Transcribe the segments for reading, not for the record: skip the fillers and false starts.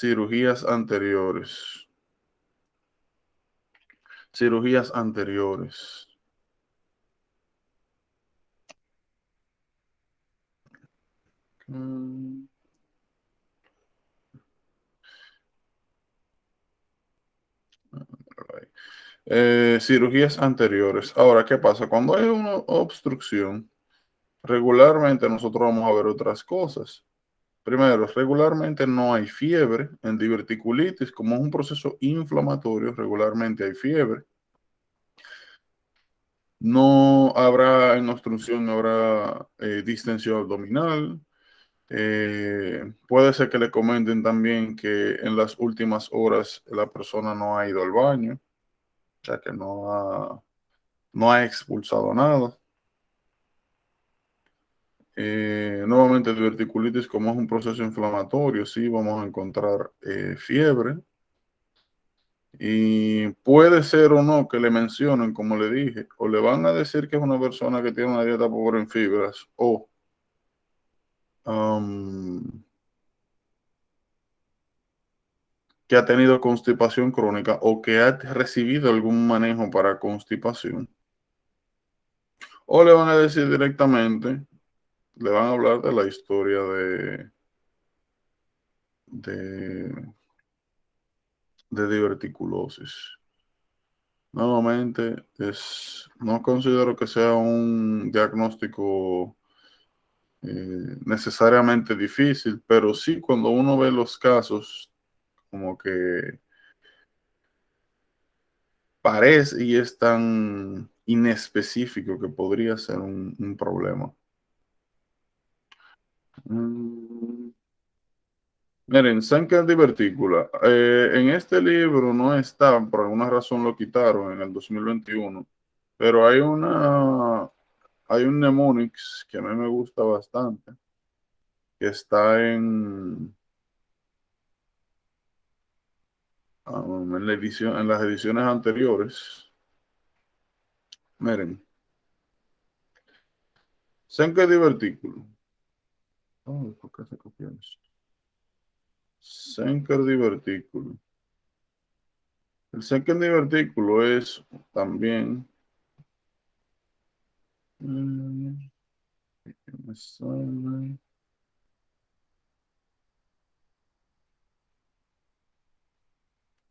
Cirugías anteriores. Cirugías anteriores. Mm, cirugías anteriores. Ahora, ¿qué pasa? Cuando hay una obstrucción, regularmente nosotros vamos a ver otras cosas. Primero, regularmente no hay fiebre. En diverticulitis, como es un proceso inflamatorio, regularmente hay fiebre. No habrá en obstrucción, no habrá distensión abdominal. Puede ser que le comenten también que en las últimas horas la persona no ha ido al baño, o sea que no ha expulsado nada. Nuevamente, diverticulitis, como es un proceso inflamatorio, sí vamos a encontrar fiebre. Y puede ser o no que le mencionen, como le dije, o le van a decir que es una persona que tiene una dieta pobre en fibras, o um, que ha tenido constipación crónica o que ha recibido algún manejo para constipación. O le van a decir directamente, le van a hablar de la historia de, de diverticulosis. Nuevamente, no considero que sea un diagnóstico necesariamente difícil, pero sí cuando uno ve los casos, como que parece y es tan inespecífico que podría ser un problema. Mm, Miren, Sankey divertícula. En este libro no está, por alguna razón lo quitaron en el 2021, pero hay un mnemonics que a mí me gusta bastante, que está en las ediciones anteriores. Miren, Sankey divertículo. Oh, ¿por qué se copió esto? Sankey divertículo. El Sankey divertículo es también. mm, me sale.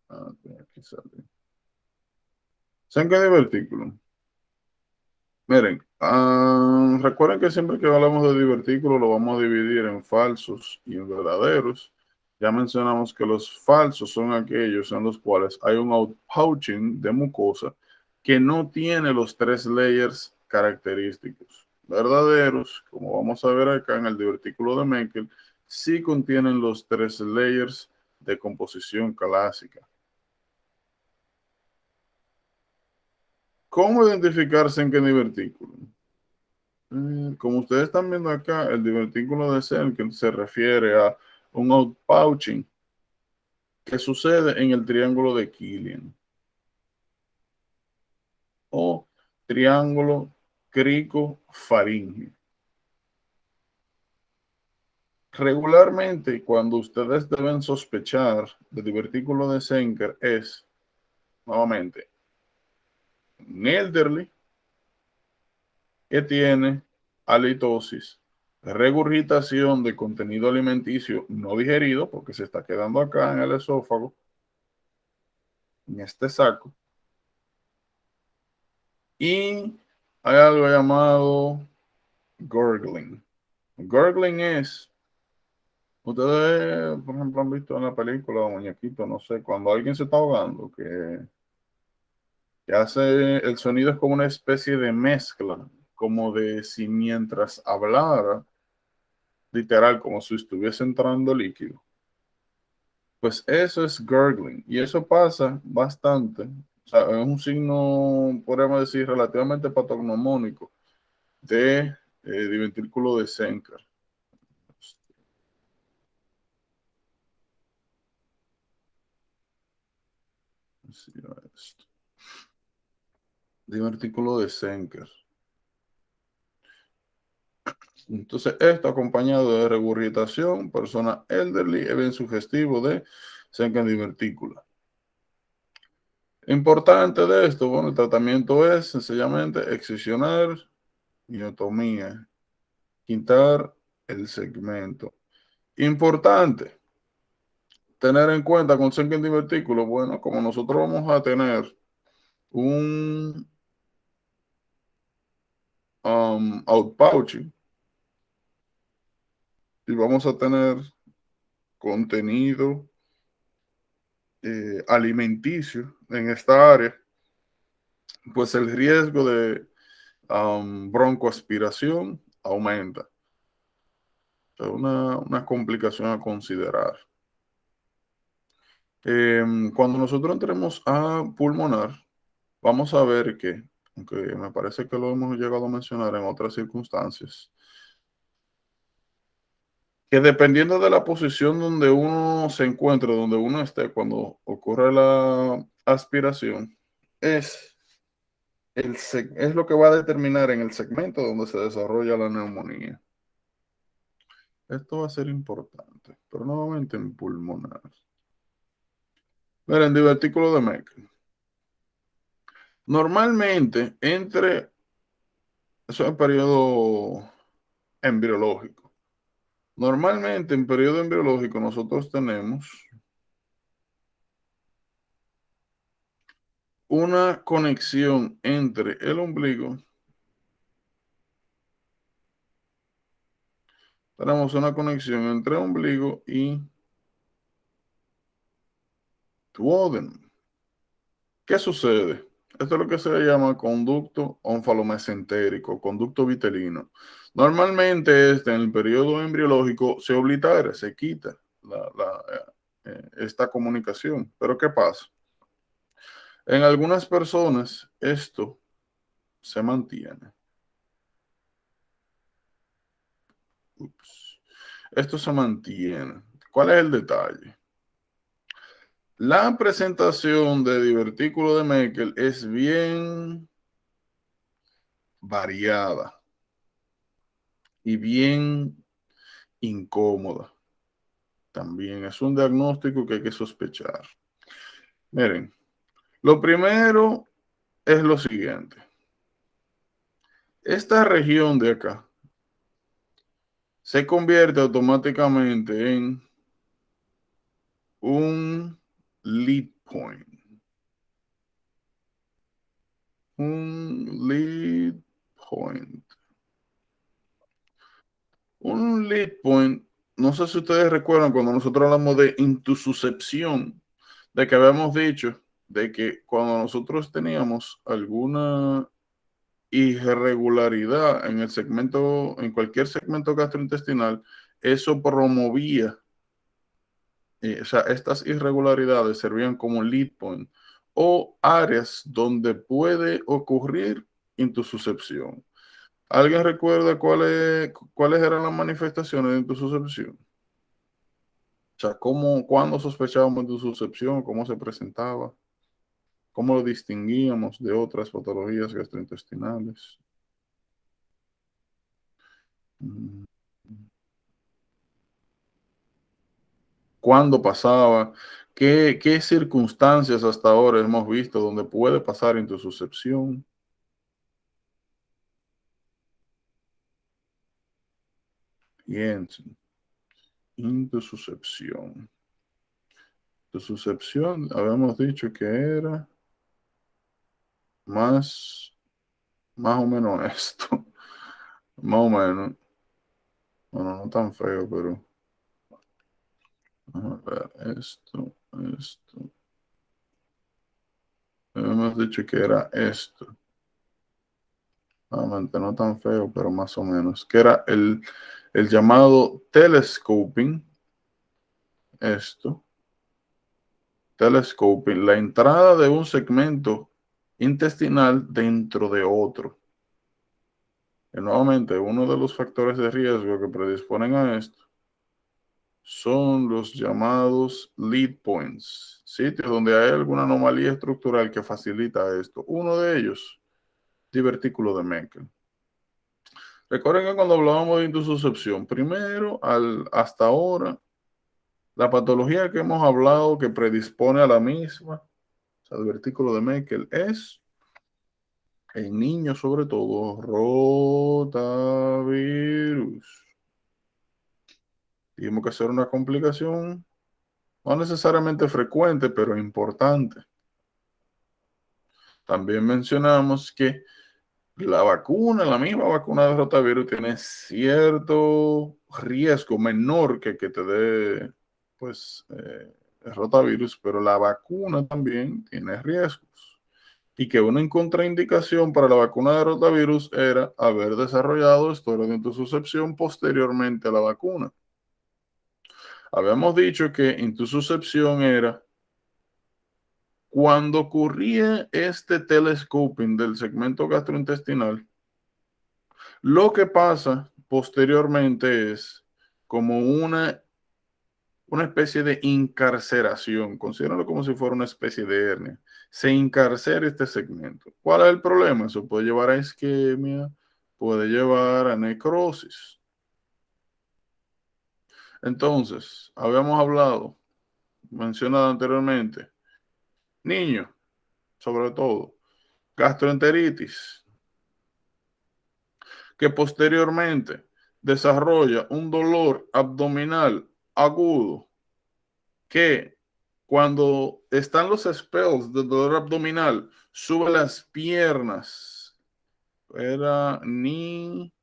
Ah, ok, aquí sale. ¿Saben qué divertículo? Miren, recuerden que siempre que hablamos de divertículo lo vamos a dividir en falsos y en verdaderos. Ya mencionamos que los falsos son aquellos en los cuales hay un outpouching de mucosa que no tiene los tres layers característicos. Verdaderos, como vamos a ver acá en el divertículo de Meckel, sí contienen los tres layers de composición clásica. ¿Cómo identificarse en qué divertículo? Como ustedes están viendo acá, el divertículo de Selken se refiere a un outpouching que sucede en el triángulo de Killian o triángulo cricofaringeo. Regularmente, cuando ustedes deben sospechar del divertículo de Senker es, nuevamente, un elderly que tiene halitosis, regurgitación de contenido alimenticio no digerido, porque se está quedando acá en el esófago, en este saco, y hay algo llamado gurgling. Gurgling es, ustedes, por ejemplo, han visto en la película o muñequito, no sé, cuando alguien se está ahogando, que hace, el sonido es como una especie de mezcla, como de si mientras hablara, literal, como si estuviese entrando líquido. Pues eso es gurgling y eso pasa bastante. O sea, es un signo, podríamos decir, relativamente patognomónico de divertículo de Senker. Sí, esto. Divertículo de Senker. Entonces, esto acompañado de regurgitación, persona elderly, evento sugestivo de senca divertícula. Importante de esto, bueno, el tratamiento es sencillamente excisionar, miotomía, quitar el segmento. Importante tener en cuenta con senca divertículo, bueno, como nosotros vamos a tener un outpouching y vamos a tener contenido alimenticio en esta área, pues el riesgo de broncoaspiración aumenta. Es una complicación a considerar. Cuando nosotros entremos a pulmonar, vamos a ver que, aunque me parece que lo hemos llegado a mencionar en otras circunstancias, que dependiendo de la posición donde uno se encuentre, donde uno esté cuando ocurre la aspiración, es, es lo que va a determinar en el segmento donde se desarrolla la neumonía. Esto va a ser importante, pero nuevamente en pulmonar. Miren, divertículo de Meckel. Normalmente, eso es periodo embriológico. Normalmente en periodo embriológico nosotros tenemos una conexión entre el ombligo. Tenemos una conexión entre ombligo y duodeno. ¿Qué sucede? Esto es lo que se le llama conducto onfalomesentérico, conducto vitelino. Normalmente en el periodo embriológico se oblitera, se quita esta comunicación. Pero ¿qué pasa? En algunas personas esto se mantiene. Ups. Esto se mantiene. ¿Cuál es el detalle? La presentación de divertículo de Meckel es bien variada y bien incómoda. También es un diagnóstico que hay que sospechar. Miren, lo primero es lo siguiente. Esta región de acá se convierte automáticamente en un lead point. Un lead point. Un lead point, no sé si ustedes recuerdan cuando nosotros hablamos de intususcepción, de que habíamos dicho de que cuando nosotros teníamos alguna irregularidad en el segmento, en cualquier segmento gastrointestinal, eso promovía, o sea, estas irregularidades servían como lead point o áreas donde puede ocurrir intususcepción. ¿Alguien recuerda cuáles eran las manifestaciones de intususcepción? O sea, cuándo sospechábamos de intususcepción, cómo se presentaba, cómo lo distinguíamos de otras patologías gastrointestinales. Mm. ¿Cuándo pasaba? ¿Qué circunstancias hasta ahora hemos visto donde puede pasar intususcepción? Bien, intususcepción. Intususcepción, habíamos dicho que era más o menos esto. Más o menos. Bueno, no tan feo, pero vamos a ver esto. Hemos dicho que era esto. Nuevamente, no tan feo, pero más o menos. Que era el llamado telescoping. Esto. Telescoping. La entrada de un segmento intestinal dentro de otro. Y nuevamente, uno de los factores de riesgo que predisponen a esto son los llamados lead points, sitios donde hay alguna anomalía estructural que facilita esto. Uno de ellos, divertículo de Meckel. Recuerden que cuando hablábamos de intususcepción, primero, hasta ahora, la patología que hemos hablado que predispone a la misma, o sea, el vertículo de Meckel, es en niños sobre todo, rotavirus. Tuvimos que hacer una complicación, no necesariamente frecuente, pero importante. También mencionamos que la misma vacuna de rotavirus tiene cierto riesgo menor que te dé, pues, el rotavirus, pero la vacuna también tiene riesgos. Y que una contraindicación para la vacuna de rotavirus era haber desarrollado historia de intususcepción posteriormente a la vacuna. Habíamos dicho que intususcepción era cuando ocurría este telescoping del segmento gastrointestinal. Lo que pasa posteriormente es como una especie de encarceración, considéralo como si fuera una especie de hernia. Se encarcera este segmento. ¿Cuál es el problema? Eso puede llevar a isquemia, puede llevar a necrosis. Entonces, habíamos hablado, mencionado anteriormente, niños, sobre todo, gastroenteritis, que posteriormente desarrolla un dolor abdominal agudo que cuando están los spells de dolor abdominal, sube las piernas. Era knee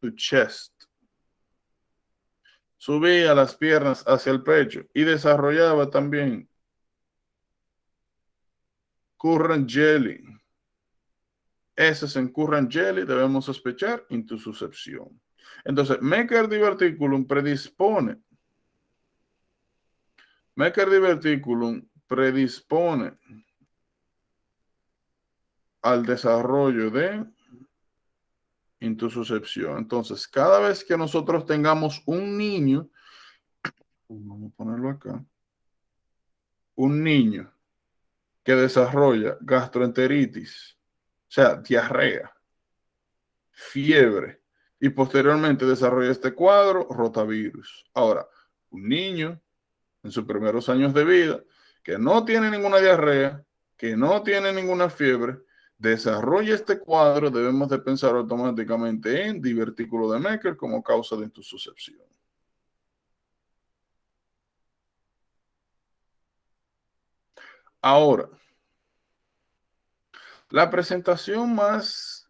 to chest. Subía las piernas hacia el pecho y desarrollaba también current jelly. Ese es en current jelly, debemos sospechar intususcepción. Entonces, Mecker diverticulum predispone al desarrollo de intususcepción. Entonces, cada vez que nosotros tengamos un niño, vamos a ponerlo acá, un niño que desarrolla gastroenteritis, o sea, diarrea, fiebre, y posteriormente desarrolla este cuadro, rotavirus. Ahora, un niño en sus primeros años de vida que no tiene ninguna diarrea, que no tiene ninguna fiebre, desarrolla este cuadro, debemos de pensar automáticamente en divertículo de Meckel como causa de intususcepción. Ahora, la presentación más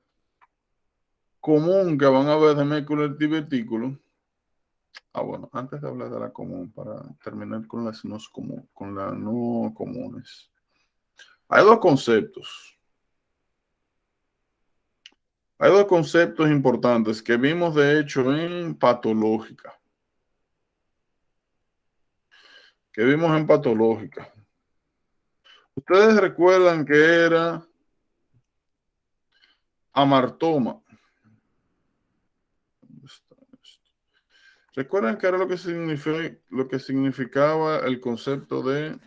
común que van a ver de Meckel divertículo, bueno, antes de hablar de la común, para terminar con las con las no comunes. Hay dos conceptos. Hay dos conceptos importantes que vimos de hecho en patológica. Ustedes recuerdan que era amartoma. ¿Recuerdan que era lo que significaba el concepto de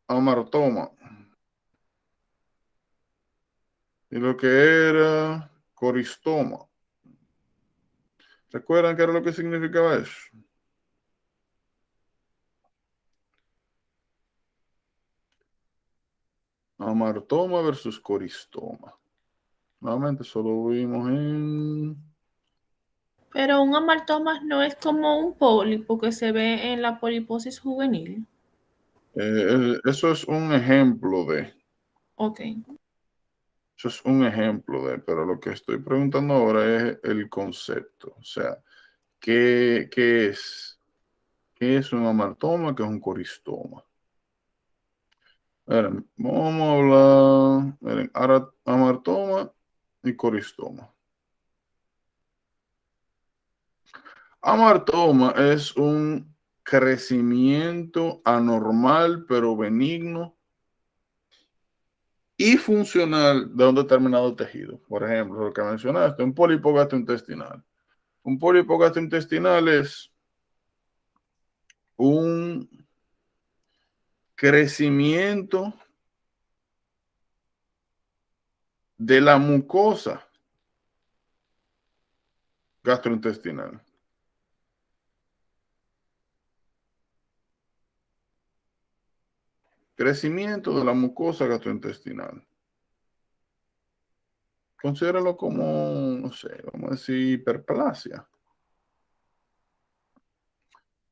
amartoma? Y lo que era coristoma. ¿Recuerdan qué era lo que significaba eso? Amartoma versus coristoma. Nuevamente solo vimos en... Pero un amartoma no es como un pólipo que se ve en la poliposis juvenil. Eso es un ejemplo de... Ok. Eso es un ejemplo de, pero lo que estoy preguntando ahora es el concepto. O sea, ¿qué es? ¿Qué es un amartoma? ¿Qué es un coristoma? Miren, vamos a hablar, miren, amartoma y coristoma. Amartoma es un crecimiento anormal pero benigno y funcional de un determinado tejido. Por ejemplo, lo que mencionaste, un pólipo gastrointestinal. Un pólipo gastrointestinal es un crecimiento de la mucosa gastrointestinal. Crecimiento de la mucosa gastrointestinal. Considéralo como, no sé, vamos a decir hiperplasia.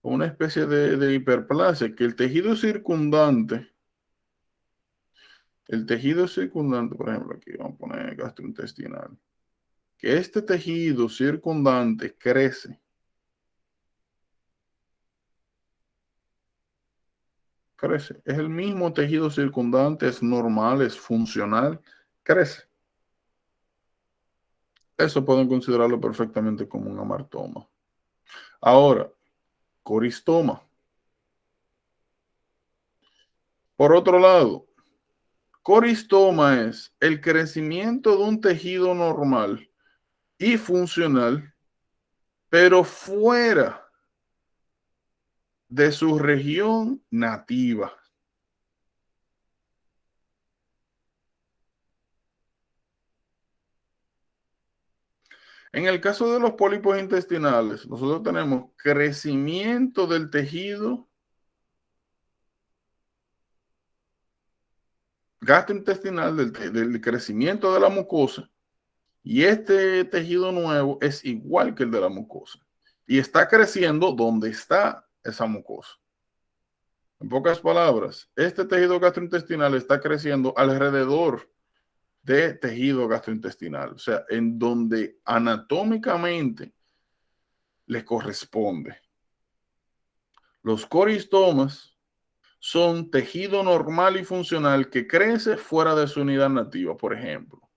Una especie de hiperplasia, que el tejido circundante, por ejemplo, aquí vamos a poner gastrointestinal, que este tejido circundante crece. Es el mismo tejido circundante, es normal, es funcional, crece. Eso pueden considerarlo perfectamente como un amartoma. Ahora, coristoma. Por otro lado, coristoma es el crecimiento de un tejido normal y funcional, pero fuera de su región nativa. En el caso de los pólipos intestinales, nosotros tenemos crecimiento del tejido gastrointestinal, del crecimiento de la mucosa, y este tejido nuevo es igual que el de la mucosa. Y está creciendo donde está esa mucosa. En pocas palabras, este tejido gastrointestinal está creciendo alrededor de tejido gastrointestinal, o sea, en donde anatómicamente le corresponde. Los coristomas son tejido normal y funcional que crece fuera de su unidad nativa. Por ejemplo,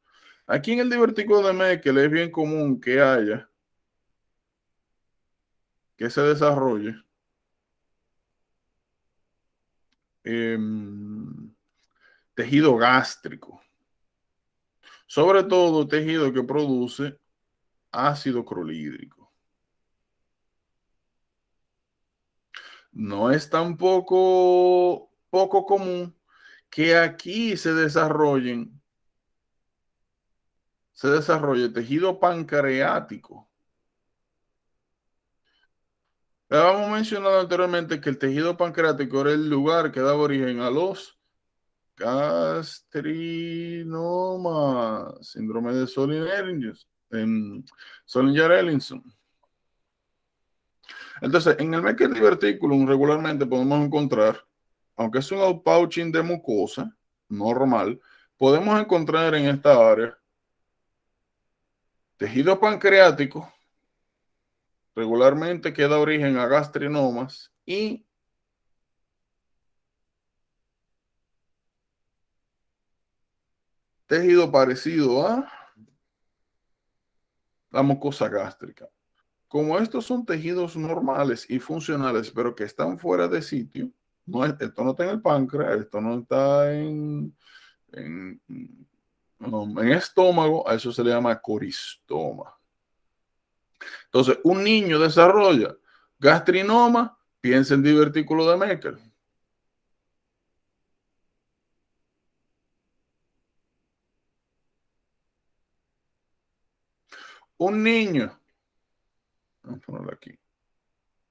aquí en el divertículo de Meckel es bien común que haya, que se desarrolle eh, tejido gástrico, sobre todo tejido que produce ácido clorhídrico. No es tampoco poco común que aquí se desarrolle tejido pancreático. Ya hemos mencionado anteriormente que el tejido pancreático era el lugar que daba origen a los gastrinomas, síndrome de Solinger-Ellison. Entonces, en el Meckel diverticulum regularmente podemos encontrar, aunque es un outpouching de mucosa normal, podemos encontrar en esta área tejido pancreático, regularmente que da origen a gastrinomas, y tejido parecido a la mucosa gástrica. Como estos son tejidos normales y funcionales, pero que están fuera de sitio, esto no está en el páncreas, esto no está en, en estómago, a eso se le llama coristoma. Entonces, un niño desarrolla gastrinoma, piensa en divertículo de Meckel. Un niño, vamos a ponerlo aquí,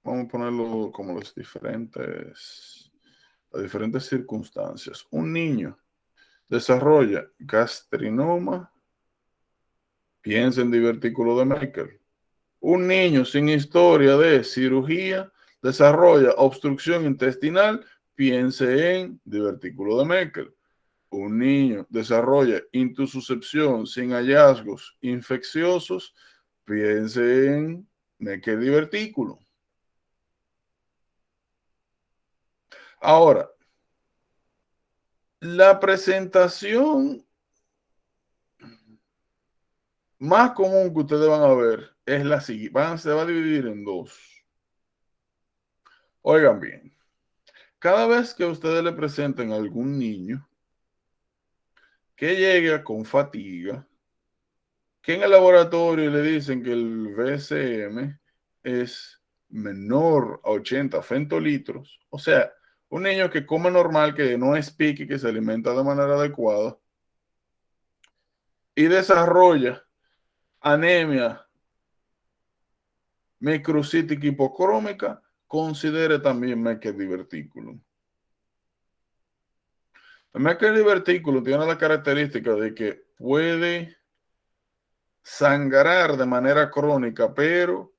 vamos a ponerlo como las diferentes circunstancias. Un niño desarrolla gastrinoma, piensa en divertículo de Meckel. Un niño sin historia de cirugía desarrolla obstrucción intestinal, piense en divertículo de Meckel. Un niño desarrolla intususcepción sin hallazgos infecciosos, piense en Meckel divertículo. Ahora, la presentación más común que ustedes van a ver es la siguiente. Se va a dividir en dos. Oigan bien, cada vez que ustedes le presenten a algún niño que llega con fatiga, que en el laboratorio le dicen que el VCM es menor a 80 femtolitros, o sea, un niño que come normal, que no es piqui, que se alimenta de manera adecuada, y desarrolla anemia microcítica hipocrómica, considere también Meckel divertículo. El Meckel divertículo tiene la característica de que puede sangrar de manera crónica, pero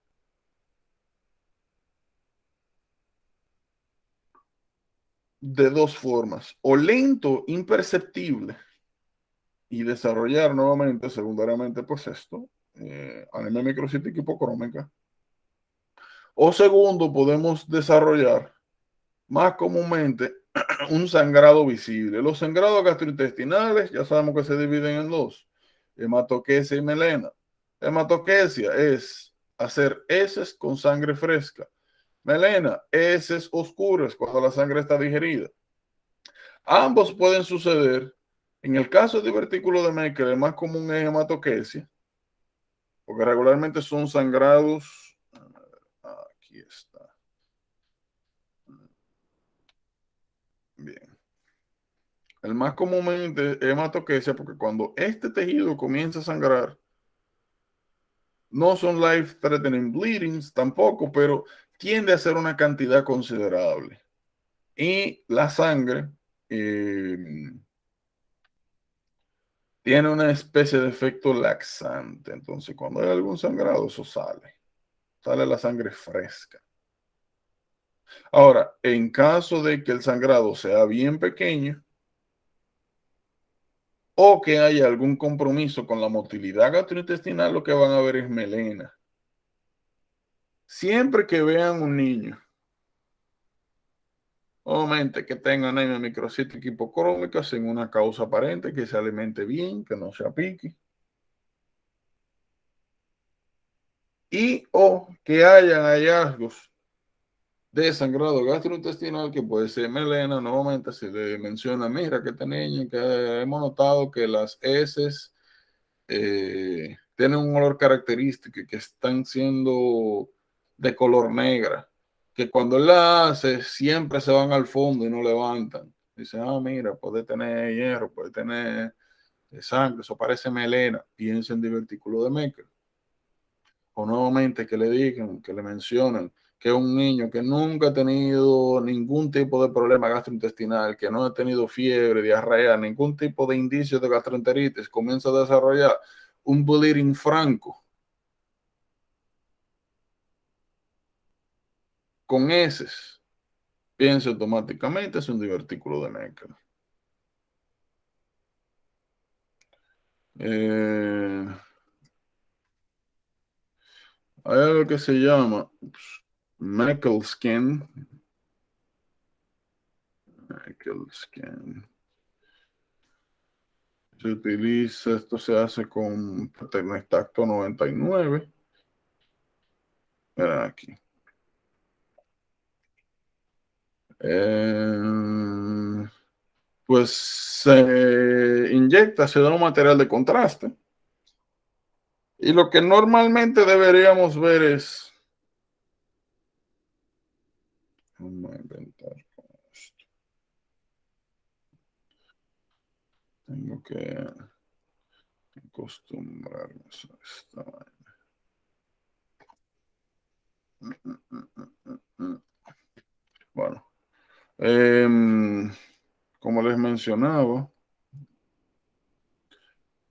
de dos formas, o lento, imperceptible, y desarrollar nuevamente, secundariamente, pues esto, anemia microcítica hipocrómica, o segundo, podemos desarrollar más comúnmente un sangrado visible. Los sangrados gastrointestinales ya sabemos que se dividen en dos, hematoquesia y melena. Hematoquesia es hacer heces con sangre fresca. Melena, heces oscuras cuando la sangre está digerida. Ambos pueden suceder. En el caso de divertículo de Meckel, el más común es hematoquesia, porque regularmente son sangrados. Aquí está. Bien. El más comúnmente es hematoquesia, porque cuando este tejido comienza a sangrar, no son life-threatening bleedings tampoco, pero tiende a ser una cantidad considerable. Y la sangre tiene una especie de efecto laxante. Entonces, cuando hay algún sangrado, eso sale la sangre fresca. Ahora, en caso de que el sangrado sea bien pequeño o que haya algún compromiso con la motilidad gastrointestinal, lo que van a ver es melena. Siempre que vean un niño, obviamente que tenga anemia microcítica hipocrómica sin una causa aparente, que se alimente bien, que no se apique, y o que hayan hallazgos de sangrado gastrointestinal, que puede ser melena. Nuevamente se le menciona, mira que este niño, que hemos notado que las heces tienen un olor característico y que están siendo de color negra, que cuando él la hace siempre se van al fondo y no levantan. Dice, mira, puede tener hierro, puede tener sangre, eso parece melena. Piensa en divertículo de Meckel. O nuevamente que le digan, que le mencionan que es un niño que nunca ha tenido ningún tipo de problema gastrointestinal, que no ha tenido fiebre, diarrea, ningún tipo de indicio de gastroenteritis, comienza a desarrollar un bleeding franco con heces, piensa automáticamente es un divertículo de Meckel. Hay algo que se llama Meckel skin. Meckel skin. Se utiliza, esto se hace con Tecnestacto 99. Mira aquí. Pues se inyecta, se da un material de contraste. Y lo que normalmente deberíamos ver es. Vamos a inventar con esto. Tengo que acostumbrarme a esta vaina. Bueno, como les mencionaba,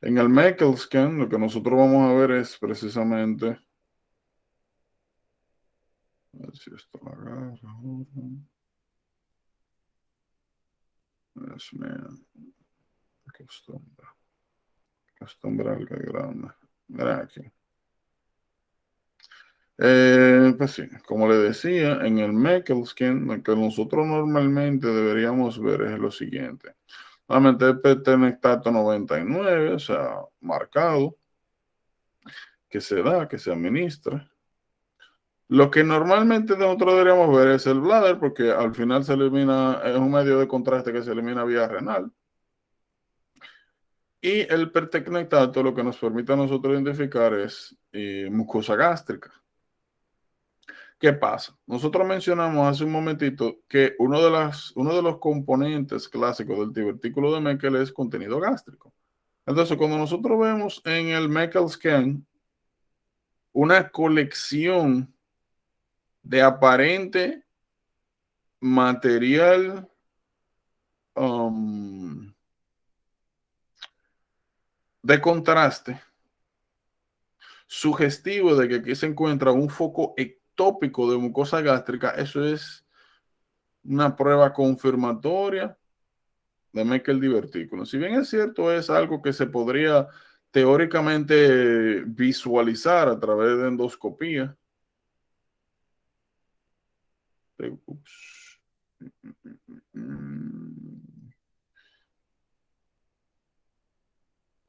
en el Meckel scan lo que nosotros vamos a ver es precisamente, a ver si esto lo agarra ahora. Dios mío, acostumbra algo grande. Mira aquí. Pues sí, como le decía, en el Meckel scan, lo que nosotros normalmente deberíamos ver es lo siguiente. Nuevamente el PT-Nectato 99, o sea, marcado, que se da, que se administra. Lo que normalmente nosotros deberíamos ver es el bladder, porque al final se elimina, es un medio de contraste que se elimina vía renal. Y el pertecnectato lo que nos permite a nosotros identificar es mucosa gástrica. ¿Qué pasa? Nosotros mencionamos hace un momentito que uno de los componentes clásicos del divertículo de Meckel es contenido gástrico. Entonces, cuando nosotros vemos en el Meckel Scan una colección de aparente material um, de contraste, sugestivo de que aquí se encuentra un foco ectópico de mucosa gástrica, eso es una prueba confirmatoria de Meckel divertículo. Si bien es cierto, es algo que se podría teóricamente visualizar a través de endoscopía. Ups.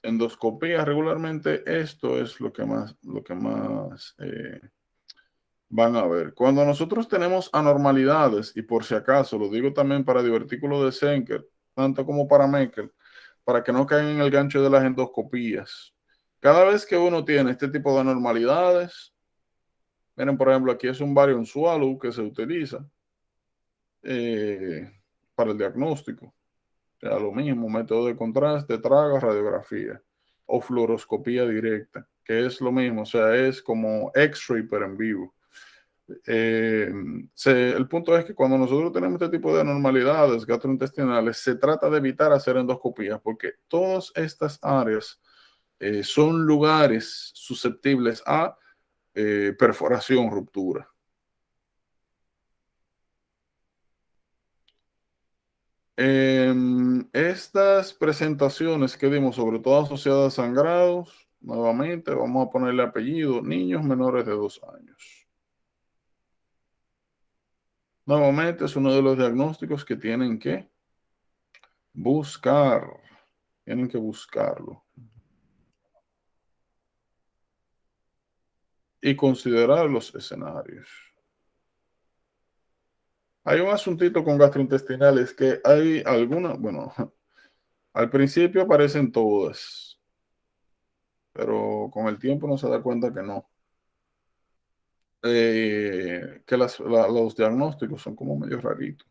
Endoscopía regularmente esto es lo que más van a ver. Cuando nosotros tenemos anormalidades, y por si acaso, lo digo también para divertículo de Senker, tanto como para Meckel, para que no caigan en el gancho de las endoscopías. Cada vez que uno tiene este tipo de anormalidades, miren, por ejemplo, aquí es un barium swallow que se utiliza eh, para el diagnóstico. O sea, lo mismo, método de contraste, traga, radiografía o fluoroscopía directa, que es lo mismo, o sea, es como X-ray pero en vivo. El punto es que cuando nosotros tenemos este tipo de anormalidades gastrointestinales, se trata de evitar hacer endoscopías porque todas estas áreas son lugares susceptibles a perforación, ruptura. Estas presentaciones que dimos, sobre todo asociadas a sangrados, nuevamente vamos a ponerle apellido, niños menores de 2 años. Nuevamente es uno de los diagnósticos que tienen que buscar, tienen que buscarlo y considerar los escenarios. Hay un asuntito con gastrointestinales que hay algunas, bueno, al principio aparecen todas, pero con el tiempo uno se da cuenta que no. Que los diagnósticos son como medio raritos.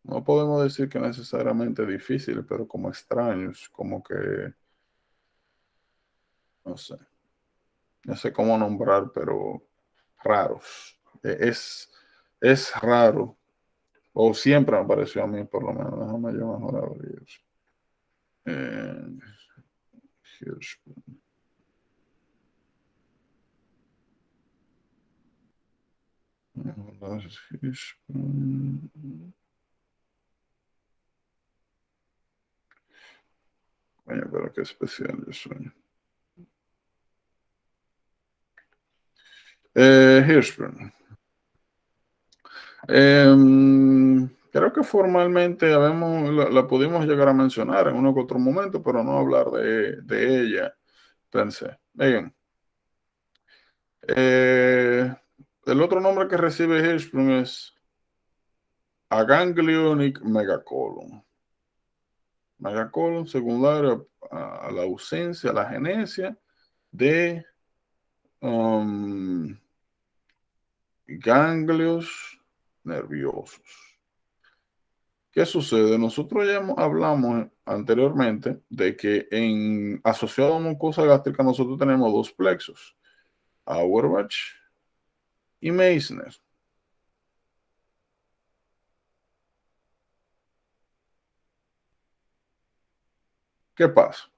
No podemos decir que necesariamente difíciles, pero como extraños, como que, no sé, no sé cómo nombrar, pero raros. Es raro, o siempre me pareció a mí, por lo menos. Déjame yo mejor abrir. Eh, Hirschman. Hirschman. Coño, pero qué especial yo soy. Hirschman. Creo que formalmente la pudimos llegar a mencionar en uno que otro momento, pero no hablar de ella, pensé. Bien. Eh, el otro nombre que recibe Hirschsprung es aganglionic megacolon. Megacolon secundario a la ausencia, a la genesia de ganglios nerviosos. ¿Qué sucede? Nosotros ya hablamos anteriormente de que asociado a mucosa gástrica nosotros tenemos dos plexos, Auerbach y Meissner. ¿Qué pasa?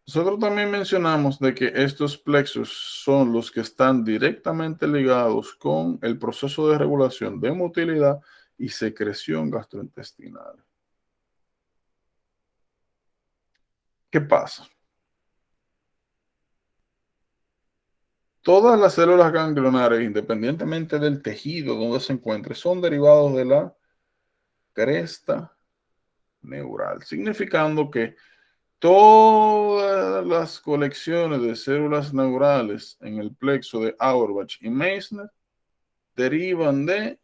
Nosotros también mencionamos de que estos plexos son los que están directamente ligados con el proceso de regulación de motilidad y secreción gastrointestinal. ¿Qué pasa? Todas las células ganglionares, independientemente del tejido donde se encuentre, son derivados de la cresta neural, significando que todas las colecciones de células neurales en el plexo de Auerbach y Meissner derivan de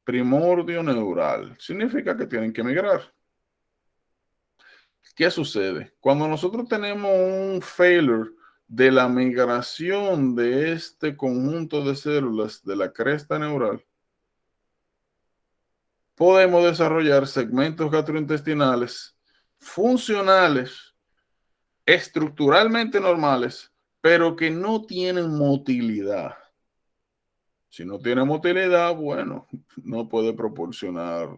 primordio neural. Significa que tienen que migrar. ¿Qué sucede? Cuando nosotros tenemos un failure de la migración de este conjunto de células de la cresta neural, podemos desarrollar segmentos gastrointestinales funcionales, estructuralmente normales, pero que no tienen motilidad. Si no tiene motilidad, bueno, no puede proporcionar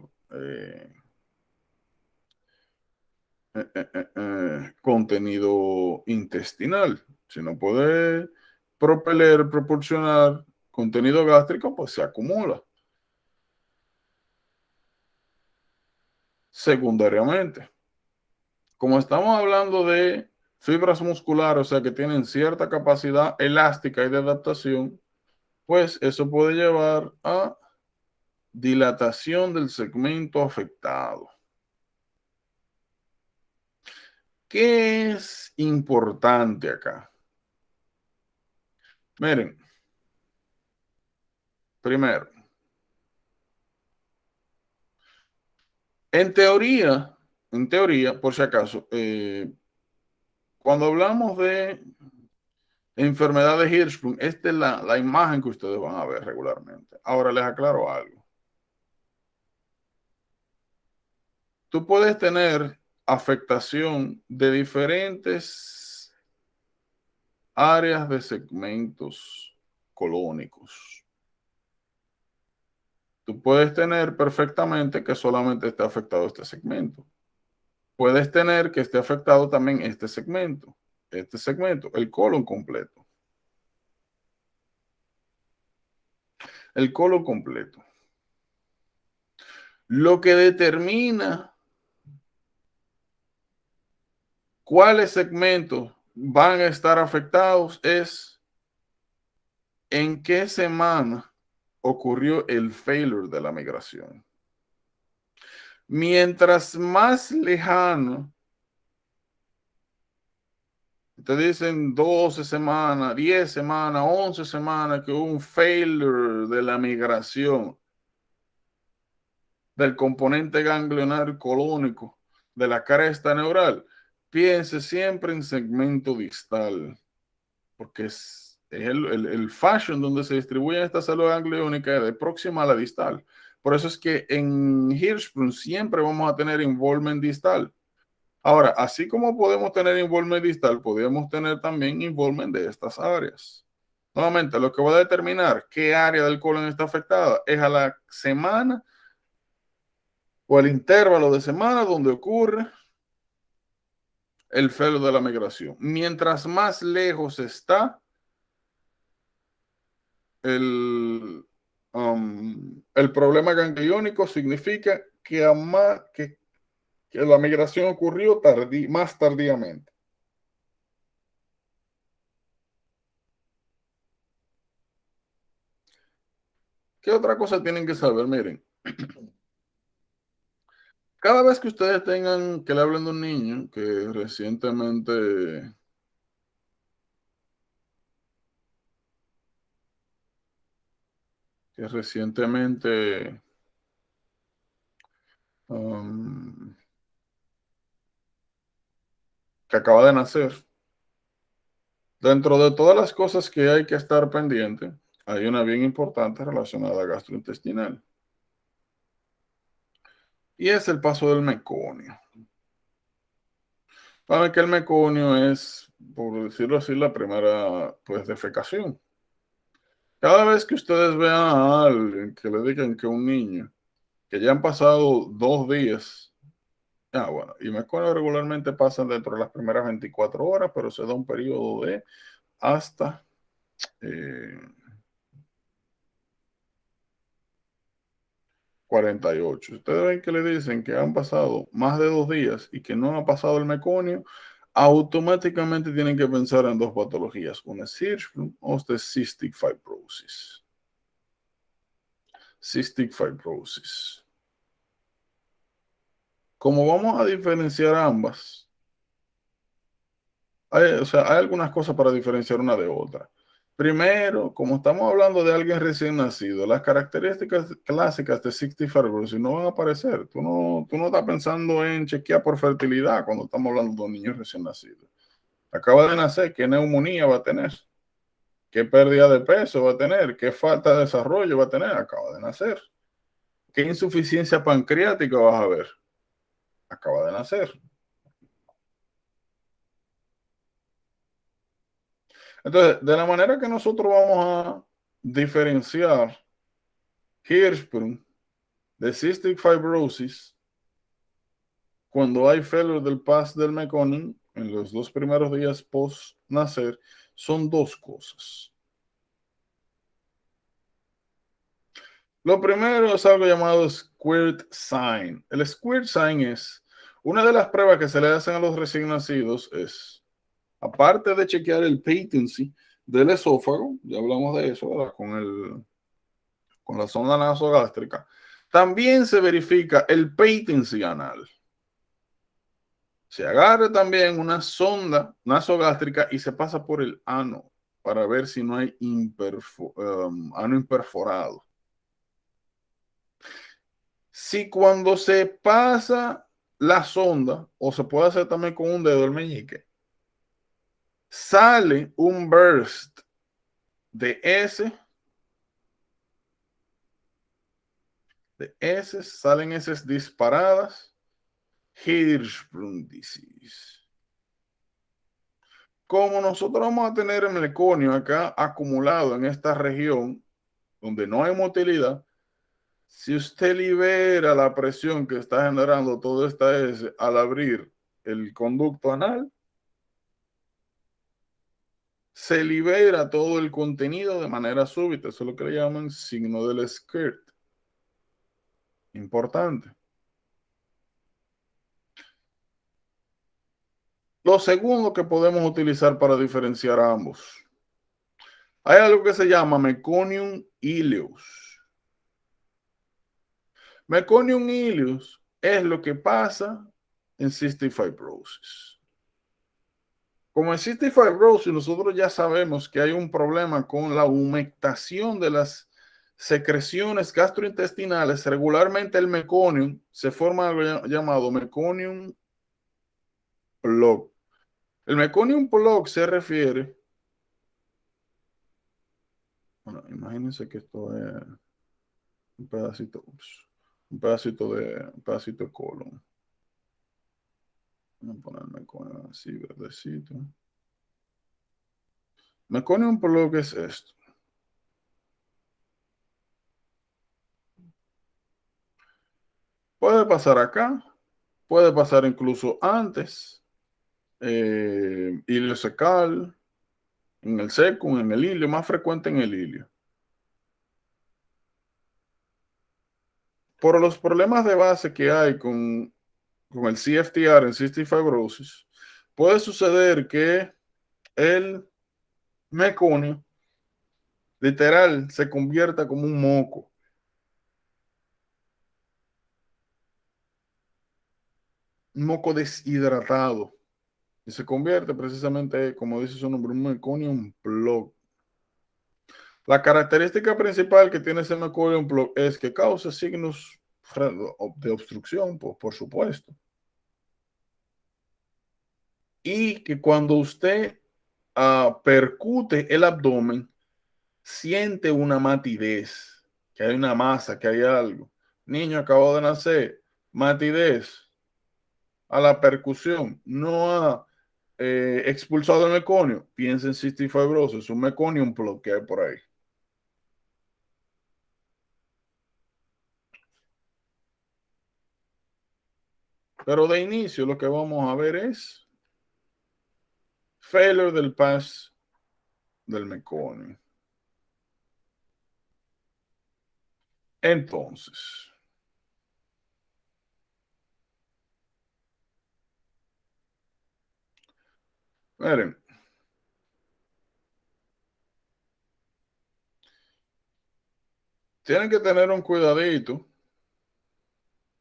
contenido intestinal. Si no puede proporcionar contenido gástrico, pues se acumula. Secundariamente, como estamos hablando de fibras musculares, o sea que tienen cierta capacidad elástica y de adaptación, pues eso puede llevar a dilatación del segmento afectado. ¿Qué es importante acá? Miren, primero, en teoría, por si acaso, cuando hablamos de enfermedad de Hirschsprung, esta es la imagen que ustedes van a ver regularmente. Ahora les aclaro algo. Tú puedes tener afectación de diferentes áreas de segmentos colónicos. Tú puedes tener perfectamente que solamente esté afectado este segmento. Puedes tener que esté afectado también este segmento, el colon completo. El colon completo. Lo que determina cuáles segmentos van a estar afectados es en qué semana ocurrió el failure de la migración. Mientras más lejano, te dicen 12 semanas, 10 semanas, 11 semanas que hubo un failure de la migración del componente ganglionar colónico de la cresta neural, piense siempre en segmento distal, porque es el fashion donde se distribuyen estas células gangliónicas de próxima a la distal. Por eso es que en Hirschsprung siempre vamos a tener involvement distal. Ahora, así como podemos tener involvement distal, podemos tener también involvement de estas áreas. Nuevamente, lo que va a determinar qué área del colon está afectada es a la semana o el intervalo de semana donde ocurre el failure de la migración. Mientras más lejos está el, el problema gangliónico, significa que la migración ocurrió más tardíamente. ¿Qué otra cosa tienen que saber? Miren, cada vez que ustedes tengan que le hablen de un niño que recientemente um, que acaba de nacer, dentro de todas las cosas que hay que estar pendiente, hay una bien importante relacionada a gastrointestinal. Y es el paso del meconio. Saben que el meconio es, por decirlo así, la primera pues defecación. Cada vez que ustedes vean a alguien que le digan que un niño, que ya han pasado 2 días, bueno, y meconio regularmente pasan dentro de las primeras 24 horas, pero se da un periodo de hasta 48. Ustedes ven que le dicen que han pasado más de 2 días y que no ha pasado el meconio, automáticamente tienen que pensar en dos patologías, una es Hirschsprung o de cystic fibrosis. Cystic fibrosis. Como vamos a diferenciar ambas, hay algunas cosas para diferenciar una de otra. Primero, como estamos hablando de alguien recién nacido, las características clásicas de cystic fibrosis no van a aparecer. Tú no estás pensando en chequear por fertilidad cuando estamos hablando de un niño recién nacido. Acaba de nacer, ¿qué neumonía va a tener? ¿Qué pérdida de peso va a tener? ¿Qué falta de desarrollo va a tener? Acaba de nacer. ¿Qué insuficiencia pancreática vas a ver? Acaba de nacer. Entonces, de la manera que nosotros vamos a diferenciar Hirschsprung de cystic fibrosis cuando hay failure del pas del meconium en los 2 primeros días post nacer, son 2 cosas. Lo primero es algo llamado Squirt Sign. El Squirt Sign es una de las pruebas que se le hacen a los recién nacidos es, aparte de chequear el patency del esófago, ya hablamos de eso, ¿verdad? Con la sonda nasogástrica, también se verifica el patency anal. Se agarra también una sonda nasogástrica y se pasa por el ano para ver si no hay ano imperforado. Si cuando se pasa la sonda, o se puede hacer también con un dedo el meñique, sale un burst de heces, salen heces disparadas, Hirschsprung disease. Como nosotros vamos a tener el meconio acá acumulado en esta región donde no hay motilidad, si usted libera la presión que está generando toda esta S al abrir el conducto anal, se libera todo el contenido de manera súbita. Eso es lo que le llaman signo del skirt. Importante. Lo segundo que podemos utilizar para diferenciar a ambos. Hay algo que se llama meconium ileus. Meconium ileus es lo que pasa en cystic fibrosis. Como en cystic fibrosis, nosotros ya sabemos que hay un problema con la humectación de las secreciones gastrointestinales. Regularmente el meconium se forma algo llamado meconium plug. El meconium plug se refiere, bueno, imagínense que esto es un pedacito, un pedacito de colon. Voy a ponerme con así verdecito. Meconium plug es esto. Puede pasar acá, puede pasar incluso antes, ilio secal, en el secum, en el ilio, más frecuente en el ilio. Por los problemas de base que hay con el CFTR en cystic fibrosis, puede suceder que el meconio literal se convierta como un moco deshidratado, y se convierte precisamente, como dice su nombre, un meconium plug. La característica principal que tiene ese meconium plug es que causa signos de obstrucción, por supuesto. Y que cuando usted percute el abdomen, siente una matidez, que hay una masa, que hay algo. Niño acabó de nacer, matidez a la percusión, no ha expulsado el meconio. Piensa en cystic fibrosis, un meconium plug que hay por ahí. Pero de inicio lo que vamos a ver es failure del pas del meconio. Entonces, miren, tienen que tener un cuidadito.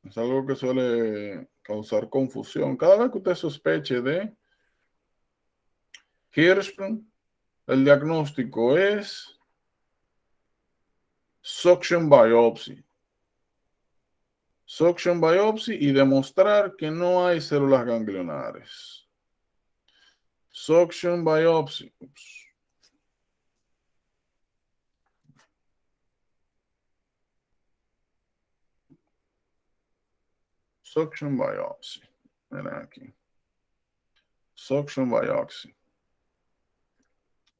Es algo que suele causar confusión. Cada vez que usted sospeche de Hirschsprung, el diagnóstico es suction biopsy. Suction biopsy y demostrar que no hay células ganglionares. Suction biopsy. Ups. Suction biopsy. Miren aquí. Suction biopsy.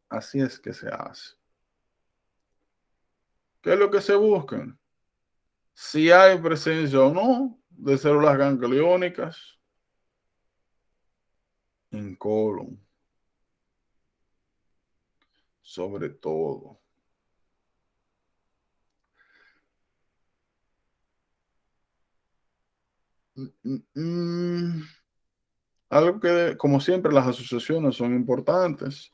Así es que se hace. ¿Qué es lo que se buscan? Si hay presencia o no de células gangliónicas en colon, sobre todo. Algo que, como siempre, las asociaciones son importantes.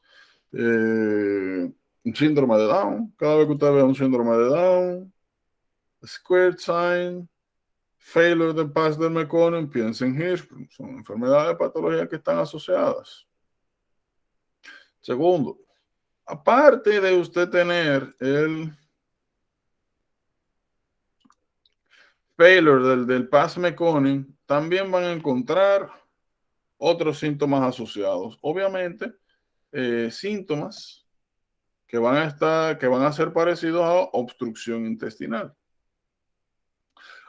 Un síndrome de Down. Cada vez que usted ve un síndrome de Down, squared sign, failure de pass del Meconium, piensa en Hirschsprung. Son enfermedades, patologías que están asociadas. Segundo, aparte de usted tener el failure del pass Meconium, también van a encontrar otros síntomas asociados. Obviamente, síntomas que van a ser parecidos a obstrucción intestinal.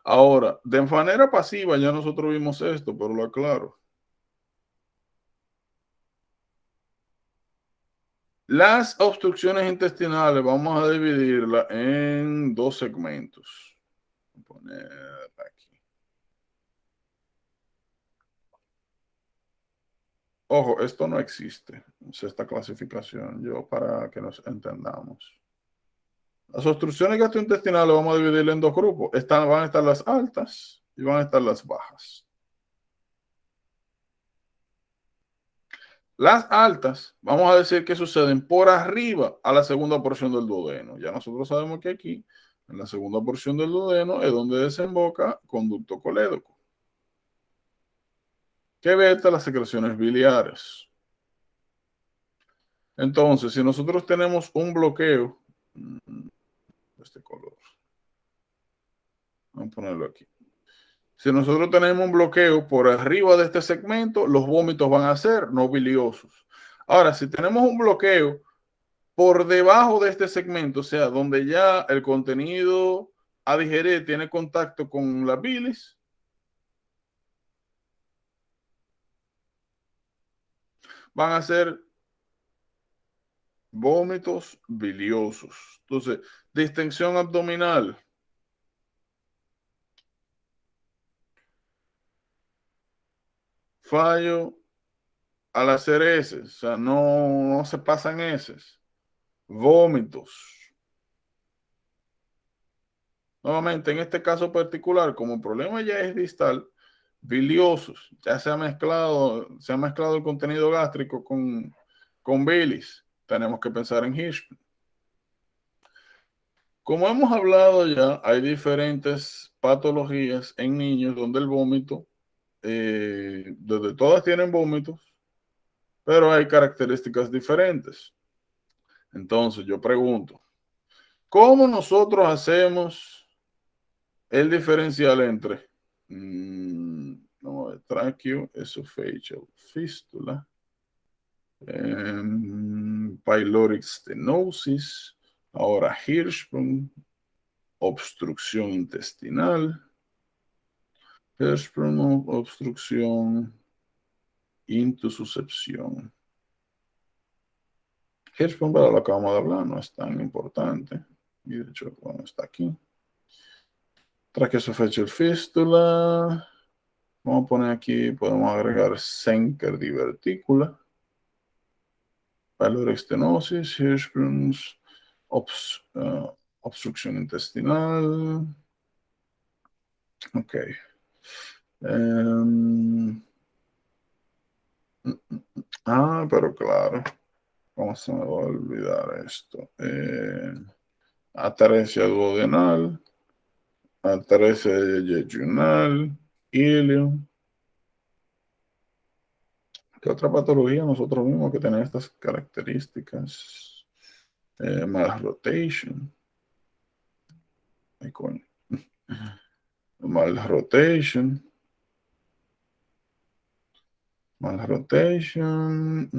Ahora, de manera pasiva ya nosotros vimos esto, pero lo aclaro. Las obstrucciones intestinales vamos a dividirlas en dos segmentos. Voy a poner aquí. Ojo, esto no existe, esta clasificación, yo para que nos entendamos. Las obstrucciones gastrointestinales vamos a dividirlas en dos grupos. Van a estar las altas y van a estar las bajas. Las altas, vamos a decir que suceden por arriba a la segunda porción del duodeno. Ya nosotros sabemos que aquí, en la segunda porción del duodeno, es donde desemboca conducto colédoco, que veta las secreciones biliares. Entonces, si nosotros tenemos un bloqueo, de este color, vamos a ponerlo aquí. Si nosotros tenemos un bloqueo por arriba de este segmento, los vómitos van a ser no biliosos. Ahora, si tenemos un bloqueo por debajo de este segmento, o sea, donde ya el contenido a digerir tiene contacto con la bilis, van a ser vómitos biliosos. Entonces, distensión abdominal. Fallo al hacer heces, o sea, no se pasan heces. Vómitos. Nuevamente, en este caso particular, como el problema ya es distal, biliosos, ya se ha mezclado el contenido gástrico con bilis. Tenemos que pensar en Hirschsprung. Como hemos hablado ya, hay diferentes patologías en niños donde el vómito, donde todas tienen vómitos, pero hay características diferentes. Entonces yo pregunto, ¿cómo nosotros hacemos el diferencial entre tracheoesophageal fístula, pyloric stenosis, ahora Hirschsprung, obstrucción intestinal, Hirschsprung, obstrucción, intususcepción? Hirschsprung, para lo que acabamos de hablar, no es tan importante. Y de hecho, bueno, está aquí. Tracheoesophageal fístula. Vamos a poner aquí, podemos agregar Zenker divertícula, pyloric stenosis, Hirschsprung's, obstrucción intestinal. Ok. Pero claro, ¿cómo se me va a olvidar esto? Atresia duodenal, atresia yeyunal, ilium. ¿Qué otra patología nosotros mismos que tienen estas características? Malrotation. Malrotation. Malrotation.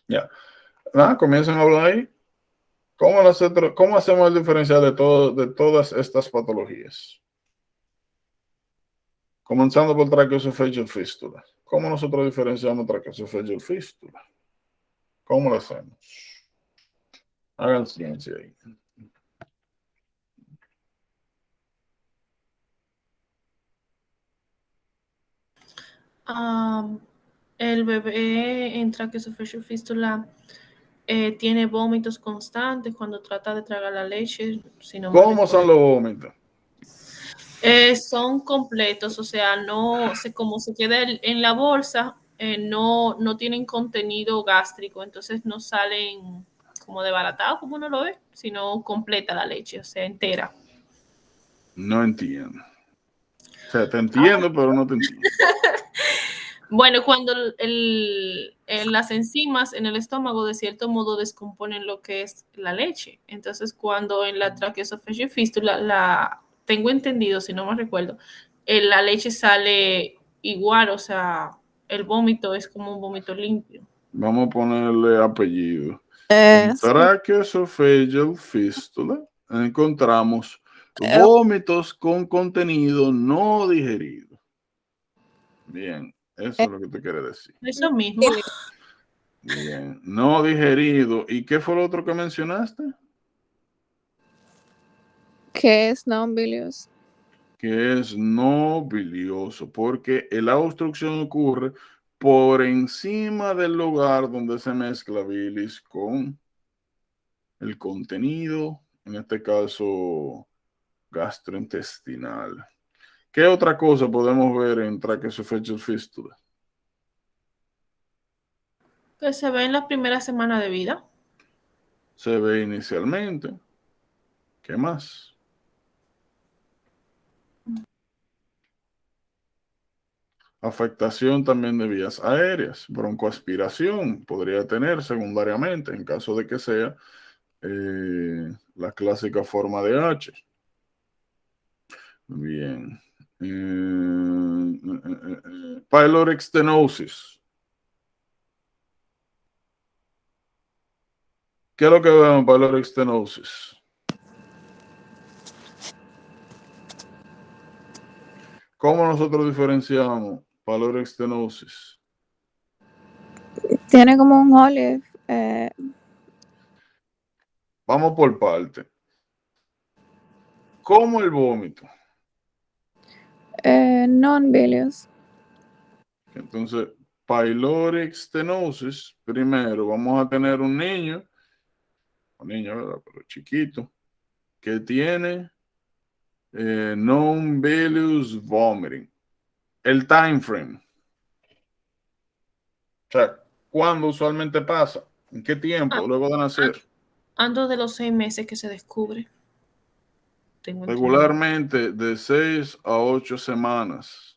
Ya. Nada, comienzan a hablar ahí. ¿Cómo hacemos el diferencial de todas estas patologías? Comenzando por traqueoesofageo fístula. ¿Cómo nosotros diferenciamos traqueoesofageo fístula? ¿Cómo lo hacemos? Hagan ciencia ahí. El bebé entra que sufre fístula tiene vómitos constantes cuando trata de tragar la leche, si no mal ¿Cómo son recuerdo. los vómitos? Son completos, o sea, no se como se queda en la bolsa, no tienen contenido gástrico, entonces no salen como desbaratados como uno lo ve, sino completa la leche, o sea, entera. No entiendo. O sea, te entiendo, pero no te entiendo. Bueno, cuando las enzimas en el estómago de cierto modo descomponen lo que es la leche. Entonces, cuando en la traqueoesofagea fístula, tengo entendido, si no me recuerdo, la leche sale igual, o sea, el vómito es como un vómito limpio. Vamos a ponerle apellido. En Sí. traqueoesophageal fístula encontramos Eh, vómitos con contenido no digerido. Bien, eso eh, es lo que te quiere decir. Eso mismo. Billy, Bien, no digerido. ¿Y qué fue lo otro que mencionaste? ¿qué es non-bilious? Que es no bilioso, porque la obstrucción ocurre por encima del lugar donde se mezcla bilis con el contenido, en este caso gastrointestinal. ¿Qué otra cosa podemos ver en traqueoesofagea fístula? Que se ve en las primeras semanas de vida. Se ve inicialmente. ¿Qué más? Afectación también de vías aéreas, broncoaspiración podría tener secundariamente en caso de que sea la clásica forma de H. Bien. Pyloric stenosis. ¿Qué es lo que vemos en pyloric stenosis? ¿Cómo nosotros diferenciamos pyloric stenosis? Tiene como un olive. Vamos por parte. ¿Cómo el vómito? Non-bilious. Entonces, pyloric stenosis, primero vamos a tener un niño, ¿verdad? Pero chiquito, que tiene non-bilious vomiting. El time frame. O sea, ¿cuándo usualmente pasa? ¿En qué Ah, tiempo? Luego de ah, nacer. Ando de los 6 meses que se descubre, tengo entendido. Regularmente de 6 a 8 semanas.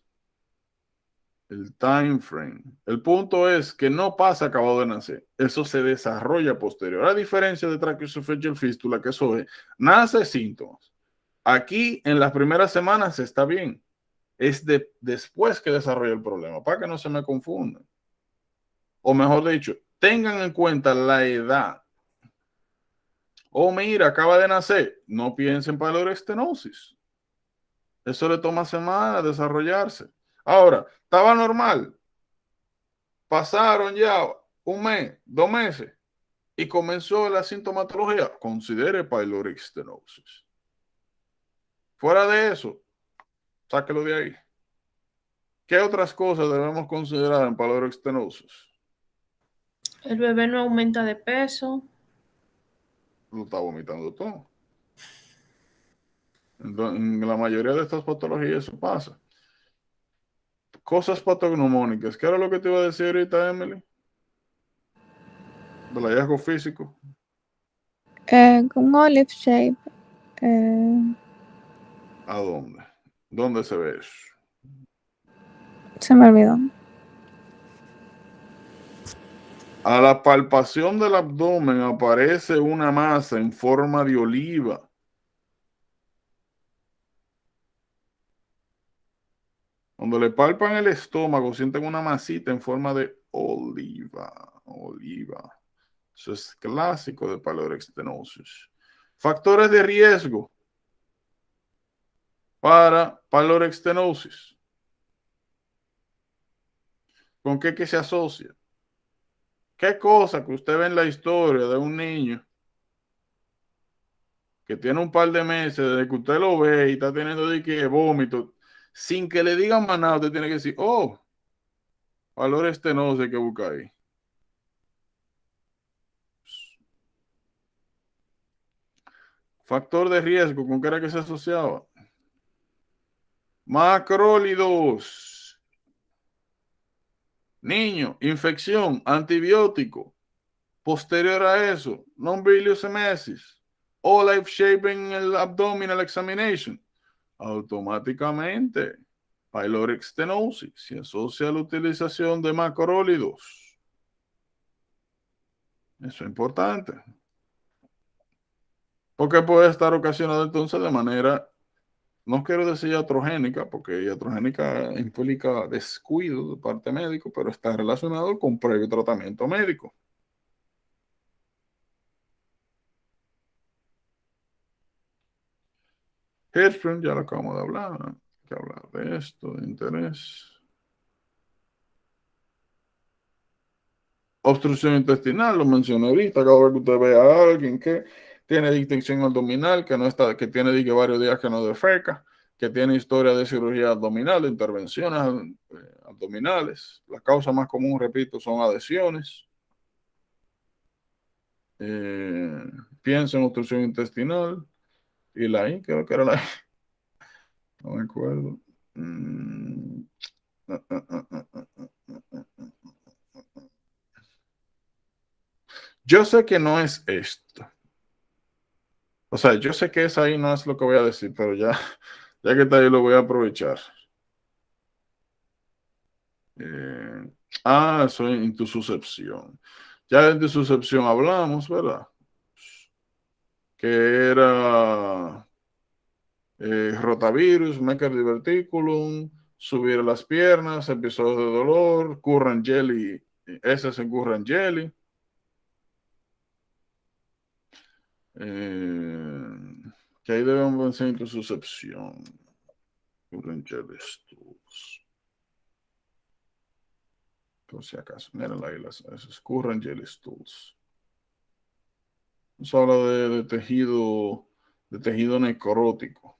El time frame. El punto es que no pasa acabado de nacer. Eso se desarrolla posterior. A diferencia de traqueoesofagea fístula, que eso es, nace síntomas. Aquí en las primeras semanas está bien. Es después que desarrolla el problema, para que no se me confundan. O mejor dicho, tengan en cuenta la edad. O mira, acaba de nacer. No piensen en pylorestenosis. Eso le toma semanas desarrollarse. Ahora, estaba normal. Pasaron ya un mes, 2 meses y comenzó la sintomatología. Considere pyloric stenosis. Fuera de eso, sáquelo de ahí. ¿Qué otras cosas debemos considerar en pyloric stenosis? El bebé no aumenta de peso. Lo está vomitando todo. Entonces, en la mayoría de estas patologías eso pasa. Cosas patognomónicas. ¿Qué era lo que te iba a decir ahorita, Emily? Del hallazgo físico. Con olive shape. ¿A dónde? ¿Dónde se ve eso? Se me olvidó. A la palpación del abdomen aparece una masa en forma de oliva. Cuando le palpan el estómago, sienten una masita en forma de oliva. Oliva. Eso es clásico de pylorextenosis. Factores de riesgo para pylorextenosis. ¿Con qué que se asocia? ¿Qué cosa que usted ve en la historia de un niño que tiene un par de meses, desde que usted lo ve y está teniendo de que vómito, sin que le digan más nada, usted tiene que decir, oh, pylorextenosis hay que buscar ahí? Factor de riesgo, ¿con qué era que se asociaba? Macrólidos. Niño, infección, antibiótico. Posterior a eso, non-bilious emesis o life-shaping el abdominal examination. Automáticamente, pylorextenosis se asocia a la utilización de macrólidos. Eso es importante. Porque puede estar ocasionado entonces de manera, no quiero decir iatrogénica, porque iatrogénica implica descuido de parte médico, pero está relacionado con previo tratamiento médico. Hirschsprung, ya lo acabamos de hablar, ¿no? Hay que hablar de esto, de interés. Obstrucción intestinal, lo mencioné ahorita, cada vez que usted ve a alguien que tiene distensión abdominal, que no está, que tiene varios días que no defeca, que tiene historia de cirugía abdominal, de intervenciones abdominales. La causa más común, repito, son adhesiones. Piensa en obstrucción intestinal. Y la I, creo que era la I. No me acuerdo. Yo sé que no es esto. O sea, yo sé que esa ahí no es lo que voy a decir, pero ya que está ahí lo voy a aprovechar. Eso es intususcepción. Ya de intususcepción hablamos, ¿verdad? Que era rotavirus, Mecker diverticulum, subir las piernas, episodio de dolor, currant jelly, ese es en currant jelly. Que ahí debemos vencer intususcepción. Currant jelly stools. Por si acaso, miren ahí esos currant jelly stools. Nos habla de tejido necrótico.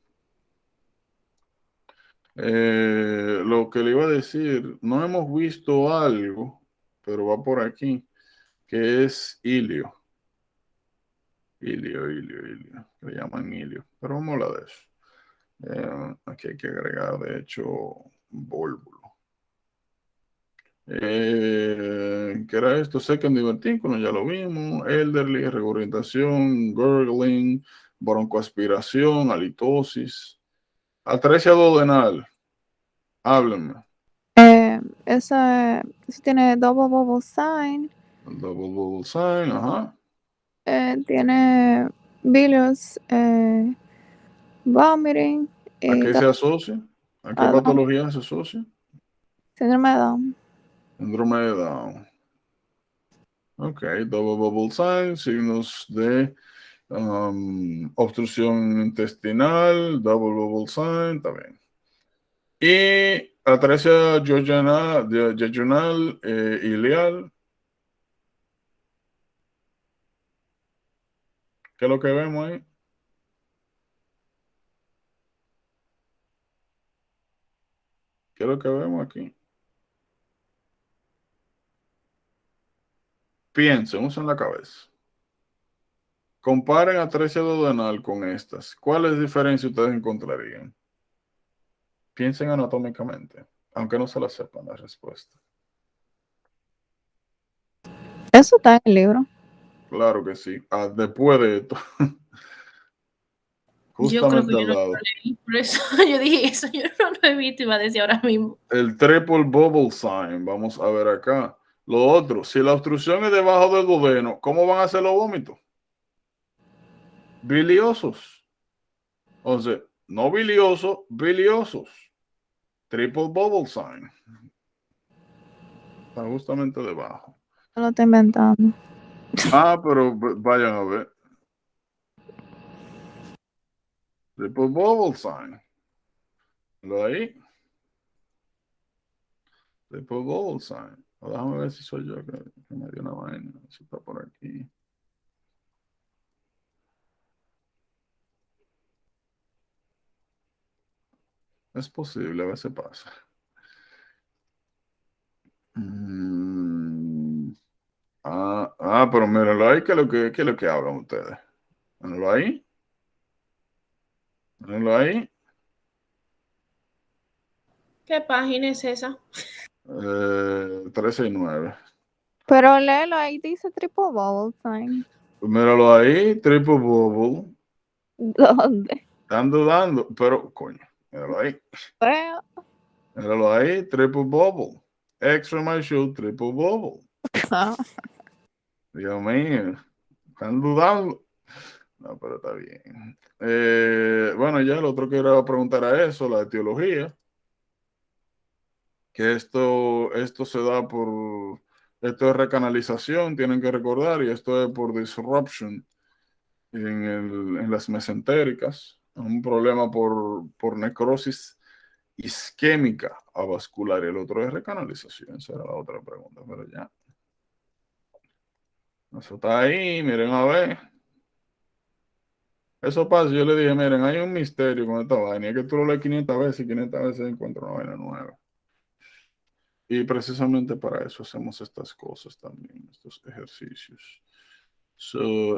Lo que le iba a decir, no hemos visto algo, pero va por aquí, que es ilio. Ilio, le llaman ilio, pero vamos a hablar de eso. Aquí hay que agregar, de hecho, vólvulo. ¿Qué era esto? Second divertículo, ya lo vimos. Elderly, regurgitación, gurgling, broncoaspiración, halitosis. Atresia duodenal. Háblenme. Eso tiene double bubble sign. Double bubble sign, ajá. Tiene bilious vomiting. ¿A qué se asocia? ¿A qué patología se asocia? Síndrome de Down. Síndrome de Down. Ok, double bubble sign, signos de obstrucción intestinal, double bubble sign, también. Y atresia yeyunal ileal. ¿Qué es lo que vemos ahí? ¿Qué es lo que vemos aquí? Piensen, usen la cabeza. Comparen atresia duodenal con estas. ¿Cuáles diferencias ustedes encontrarían? Piensen anatómicamente, aunque no se la sepan la respuesta. Eso está en el libro. Claro que sí. Después de esto. Yo creo que Justamente yo al no lado. lo leí, por eso yo dije eso, yo no lo he visto, iba a decir ahora mismo. El triple bubble sign, vamos a ver acá. Lo otro, si la obstrucción es debajo del duodeno, ¿cómo van a hacer los vómitos? Biliosos. Entonces, no biliosos, biliosos. Triple bubble sign. Está justamente debajo. Lo está inventando. Pero vayan a ver. Triple bubble sign. Lo ahí. Triple bubble sign. Déjame ver si soy yo que me dio una vaina. Si está por aquí. Es posible, a veces pasa. Pero mírenlo ahí, ¿qué es lo que hablan ustedes? Mírenlo ahí. Mírenlo ahí. ¿Qué página es esa? 369. Pero léelo, ahí dice triple bubble sign. Míralo ahí, triple bubble. ¿Dónde? Están dudando, pero coño, míralo ahí. Well, Míralo ahí, triple bubble. Extra my shoe, triple bubble. Dios mío, están dudando. No, pero está bien. Bueno, ya lo otro que era preguntar a eso, la etiología. Que esto se da esto es recanalización, tienen que recordar, y esto es por disruption en las mesentéricas, un problema por necrosis isquémica avascular, y el otro es recanalización. Esa era la otra pregunta, pero ya. Eso está ahí, miren a ver. Eso pasa, yo le dije, miren, hay un misterio con esta vaina, es que tú lo lees 500 veces y 500 veces encuentras una vaina nueva. Y precisamente para eso hacemos estas cosas también, estos ejercicios.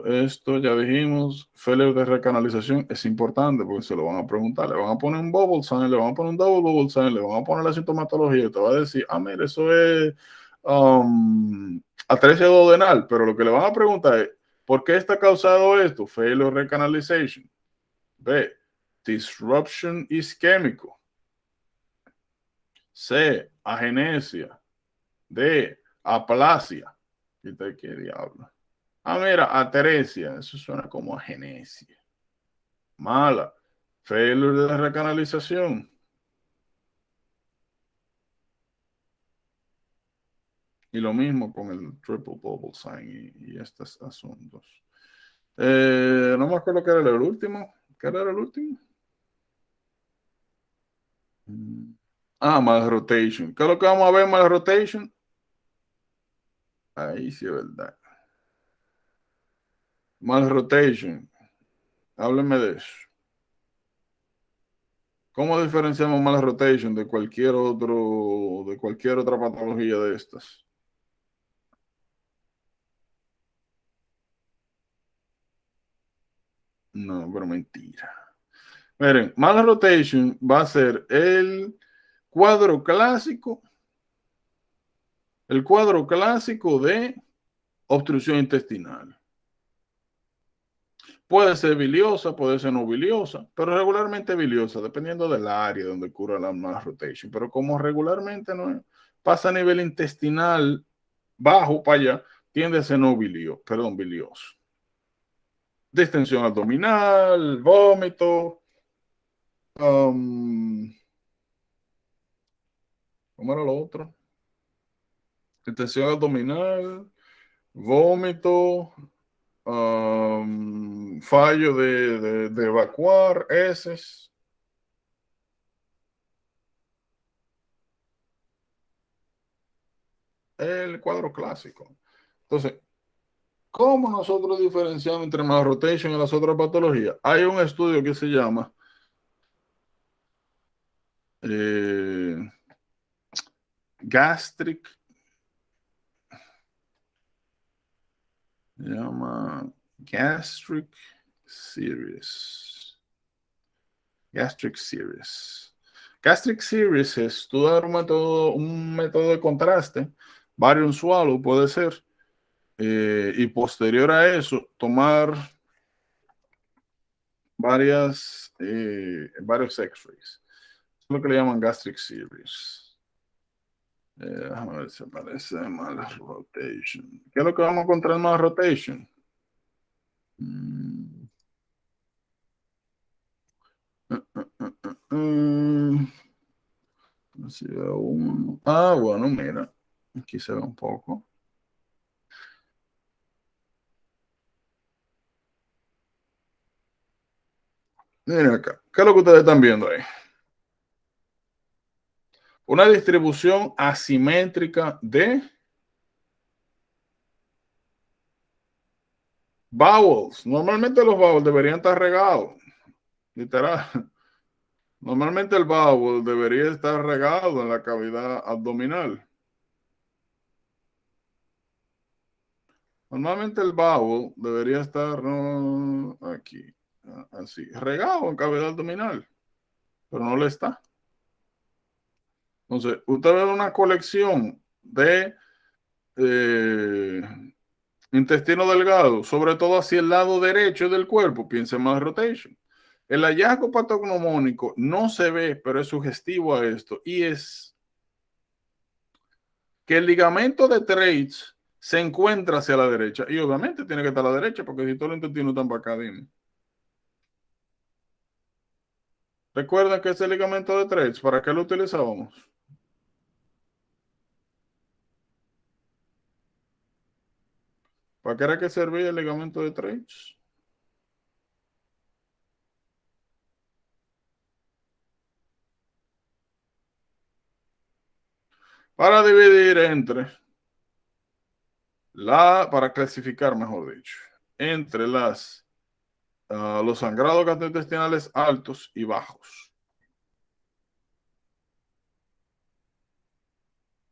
Esto ya dijimos, failure de recanalización es importante porque se lo van a preguntar, le van a poner un bubble sign, le van a poner un double bubble sign, le van a poner la sintomatología y te va a decir, mira, eso es atresia duodenal, pero lo que le van a preguntar es, ¿por qué está causado esto? Failure recanalization. B, disruption isquémico. C, agenesia. D, aplasia. ¿Qué diablo? Mira, atresia. Eso suena como agenesia. Mala. Failure de recanalización. Y lo mismo con el triple bubble sign y estos asuntos. No me acuerdo qué era el último. ¿Qué era el último? Mal rotation. ¿Qué es lo que vamos a ver mal rotation? Ahí sí es verdad. Mal rotation. Hábleme de eso. ¿Cómo diferenciamos mal rotation de cualquier otra patología de estas? No, pero mentira. Miren, mal rotation va a ser cuadro clásico, el cuadro clásico de obstrucción intestinal. Puede ser biliosa, puede ser no biliosa, pero regularmente biliosa, dependiendo del área donde cura la mal rotation. Pero como regularmente no pasa a nivel intestinal bajo para allá, tiende a ser no bilioso. Distensión abdominal, vómito, ¿cómo era lo otro? Distensión abdominal, vómito, fallo de evacuar, heces. El cuadro clásico. Entonces, ¿cómo nosotros diferenciamos entre malrotation y las otras patologías? Hay un estudio que se llama gastric Gastric Series. Gastric Series. Gastric Series es estudiar un método de contraste, barium swallow puede ser, y posterior a eso tomar varios x-rays. Es lo que le llaman Gastric Series. Déjame ver si aparece mal rotation. ¿Qué es lo que vamos a encontrar en mal rotation? Si veo uno. Bueno, mira. Aquí se ve un poco. Miren acá. ¿Qué es lo que ustedes están viendo ahí? Una distribución asimétrica de vowels. Normalmente los vowels deberían estar regados. Literal. Normalmente el vowel debería estar regado en la cavidad abdominal. Normalmente el vowel debería estar aquí, así, regado en cavidad abdominal, pero no le está. Entonces, usted ve una colección de intestino delgado, sobre todo hacia el lado derecho del cuerpo, piense más rotation. El hallazgo patognomónico no se ve, pero es sugestivo a esto, y es que el ligamento de Treitz se encuentra hacia la derecha, y obviamente tiene que estar a la derecha, porque si todo el intestino está para acá, dime. Recuerda que ese ligamento de Treitz, ¿para qué lo utilizábamos? ¿Para qué era que servía el ligamento de Treitz? Para dividir entre para clasificar, mejor dicho, entre los sangrados gastrointestinales altos y bajos.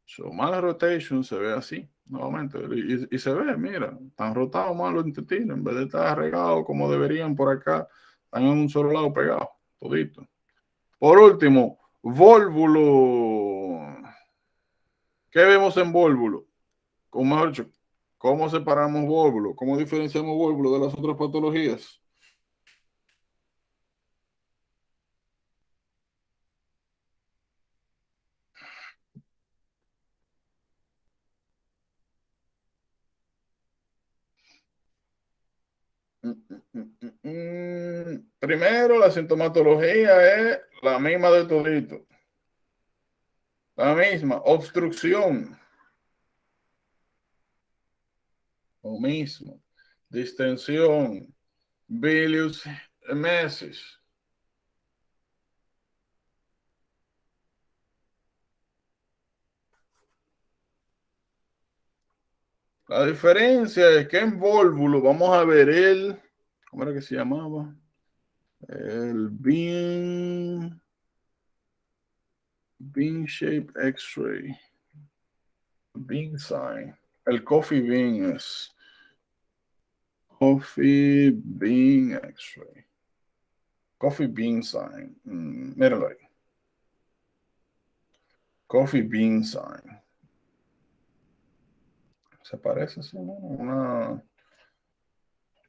So, mala rotation se ve así, nuevamente, y se ve, mira, están rotados mal los intestinos, en vez de estar regados como deberían por acá, están en un solo lado pegados, todito. Por último, vólvulo. ¿Qué vemos en vólvulo? Como mejor dicho, ¿cómo separamos vólvulo? ¿Cómo diferenciamos vólvulo de las otras patologías? Primero, la sintomatología es la misma de todito. La misma, obstrucción. Lo mismo. Distensión. Bilious emesis. La diferencia es que en vólvulo vamos a ver ¿cómo era que se llamaba? El bean shape X-ray. Bean sign. El coffee bean es coffee bean X-ray. Coffee bean sign. Míralo ahí. Coffee bean sign. Se parece así, ¿no?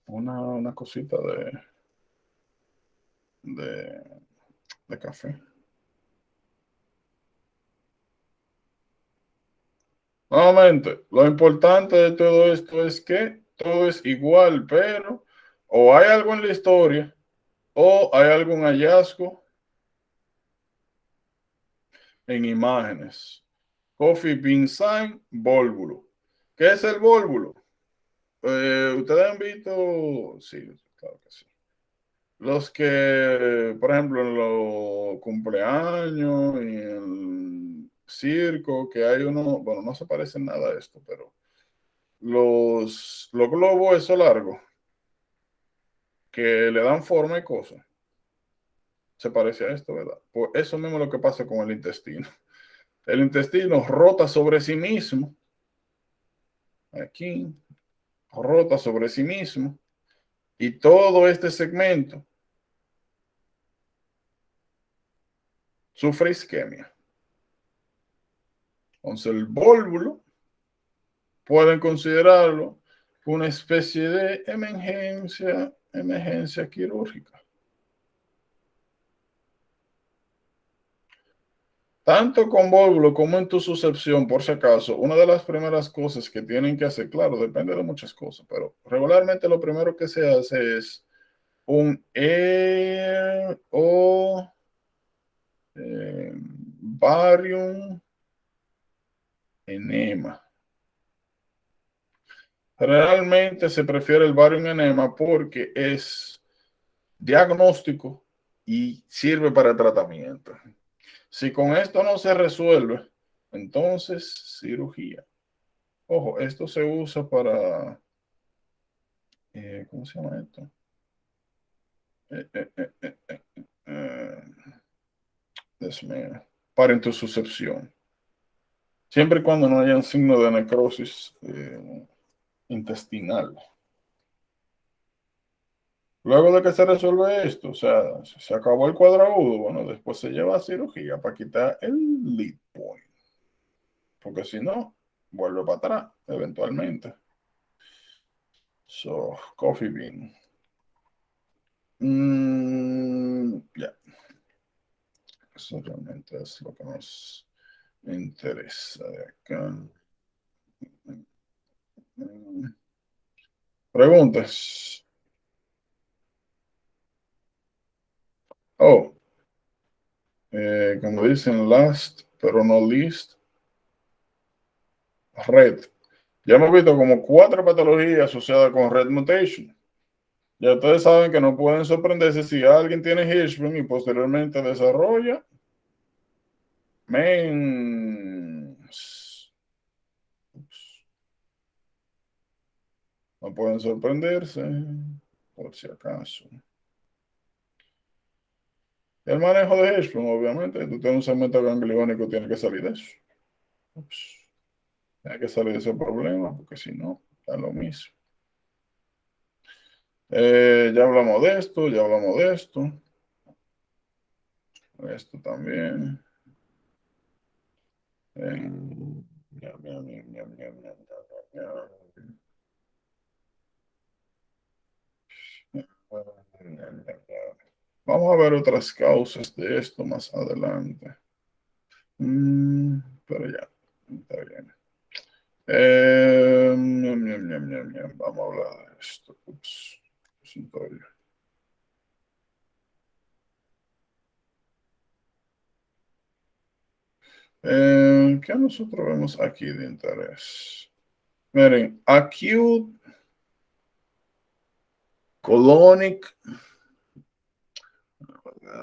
Una cosita de café. Nuevamente, lo importante de todo esto es que todo es igual, pero o hay algo en la historia o hay algún hallazgo en imágenes. Coffee bean sign, vólvulo. ¿Qué es el vólvulo? Ustedes han visto, sí, claro que sí. Los que, por ejemplo, en los cumpleaños y en el circo, que hay uno, bueno, no se parecen nada a esto, pero los globos esos largos que le dan forma y cosas, se parece a esto, ¿verdad? Pues eso mismo es lo que pasa con el intestino. El intestino rota sobre sí mismo, aquí, rota sobre sí mismo, y todo este segmento sufre isquemia. Entonces el vólvulo pueden considerarlo una especie de emergencia quirúrgica. Tanto con vólvulo como en tu suscepción, por si acaso, una de las primeras cosas que tienen que hacer, claro, depende de muchas cosas, pero regularmente lo primero que se hace es un barium enema. Generalmente se prefiere el barium enema porque es diagnóstico y sirve para el tratamiento. Si con esto no se resuelve, entonces cirugía. Ojo, esto se usa para, ¿cómo se llama esto? Dios mío, para intususcepción. Siempre y cuando no haya un signo de necrosis intestinal. Luego de que se resuelve esto, o sea, se acabó el cuadro agudo, bueno, después se lleva a cirugía para quitar el lead point. Porque si no, vuelve para atrás, eventualmente. So, coffee bean. Ya. Eso realmente es lo que nos interesa de acá. Preguntas. Oh, cuando dicen last, pero no least, red. Ya hemos visto como 4 patologías asociadas con red mutation. Ya ustedes saben que no pueden sorprenderse si alguien tiene Hirschsprung y posteriormente desarrolla MENS. No pueden sorprenderse, por si acaso. El manejo de Hirschsprung, obviamente, tú tienes un segmento gangliónico, tiene que salir de eso. Tiene que salir de ese problema, porque si no, da lo mismo. Ya hablamos de esto, ya hablamos de esto. Esto también. Vamos a ver otras causas de esto más adelante. Pero ya, está bien. Vamos a hablar de esto. Ups, ¿qué nosotros vemos aquí de interés? Miren, acute colonic.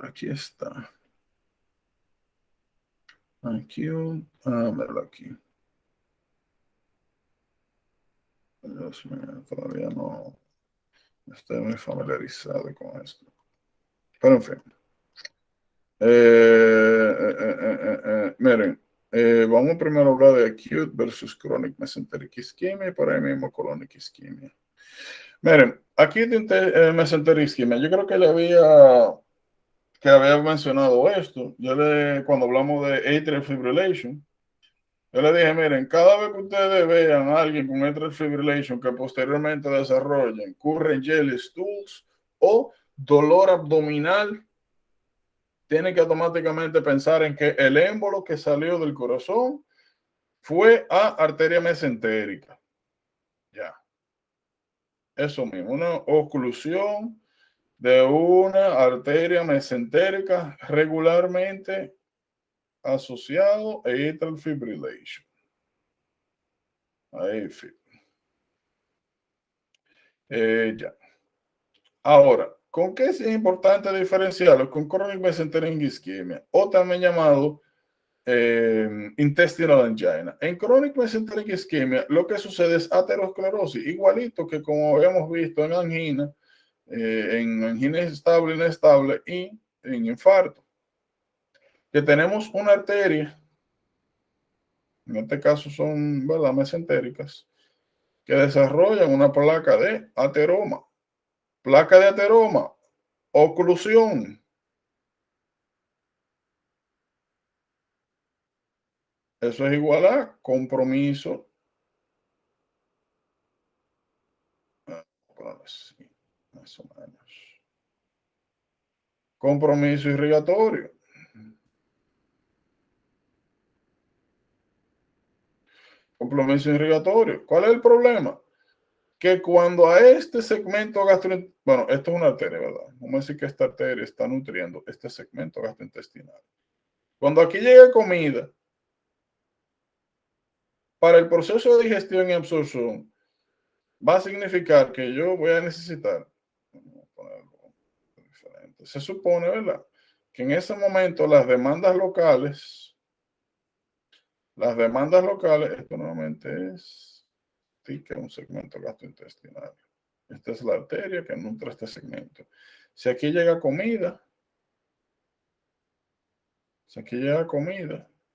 Aquí está. Acute. Verlo aquí. Dios mío, todavía no estoy muy familiarizado con esto. Pero en fin. Miren, vamos primero a hablar de acute versus chronic mesenteric ischemia y por ahí mismo colonic ischemia. Miren, acute mesenteric ischemia, yo creo que había mencionado esto. Cuando hablamos de atrial fibrillation, yo le dije, miren, cada vez que ustedes vean a alguien con atrial fibrillation que posteriormente desarrollen current jelly stools o dolor abdominal, tienen que automáticamente pensar en que el émbolo que salió del corazón fue a arteria mesentérica. Ya. Eso mismo, una oclusión de una arteria mesentérica regularmente asociado a atrial fibrillation. Ahí, ya. Ahora, ¿con qué es importante diferenciarlo? Con chronic mesenteric ischemia, o también llamado intestinal angina. En chronic mesenteric ischemia, lo que sucede es aterosclerosis, igualito que como habíamos visto en angina estable, inestable y en infarto. Que tenemos una arteria, en este caso son, ¿verdad?, mesentéricas, que desarrollan una placa de ateroma. Placa de ateroma, oclusión. Eso es igual a compromiso. Sí, más o menos. Compromiso irrigatorio. Compromiso irrigatorio. ¿Cuál es el problema? Que cuando a este segmento gastrointestinal, bueno, esto es una arteria, ¿verdad? Vamos a decir que esta arteria está nutriendo este segmento gastrointestinal. Cuando aquí llega comida, para el proceso de digestión y absorción, va a significar que yo voy a necesitar, diferente. Se supone, ¿verdad?, que en ese momento las demandas locales, esto nuevamente es un segmento gastrointestinal. Esta es la arteria que nutre este segmento. Si aquí llega comida,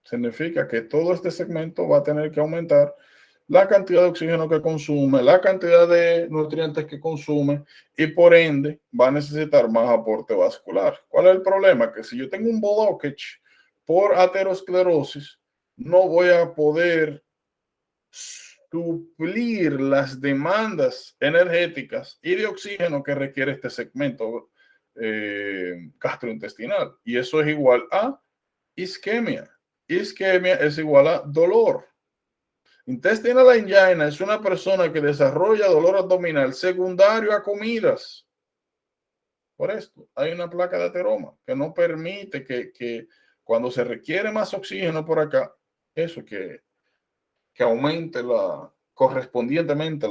significa que todo este segmento va a tener que aumentar la cantidad de oxígeno que consume, la cantidad de nutrientes que consume y por ende va a necesitar más aporte vascular. ¿Cuál es el problema? Que si yo tengo un blockage por aterosclerosis, no voy a poder suplir las demandas energéticas y de oxígeno que requiere este segmento gastrointestinal. Y eso es igual a isquemia. Isquemia es igual a dolor. Intestinal angina es una persona que desarrolla dolor abdominal secundario a comidas. Por esto, hay una placa de ateroma que no permite que cuando se requiere más oxígeno por acá, eso que aumente correspondientemente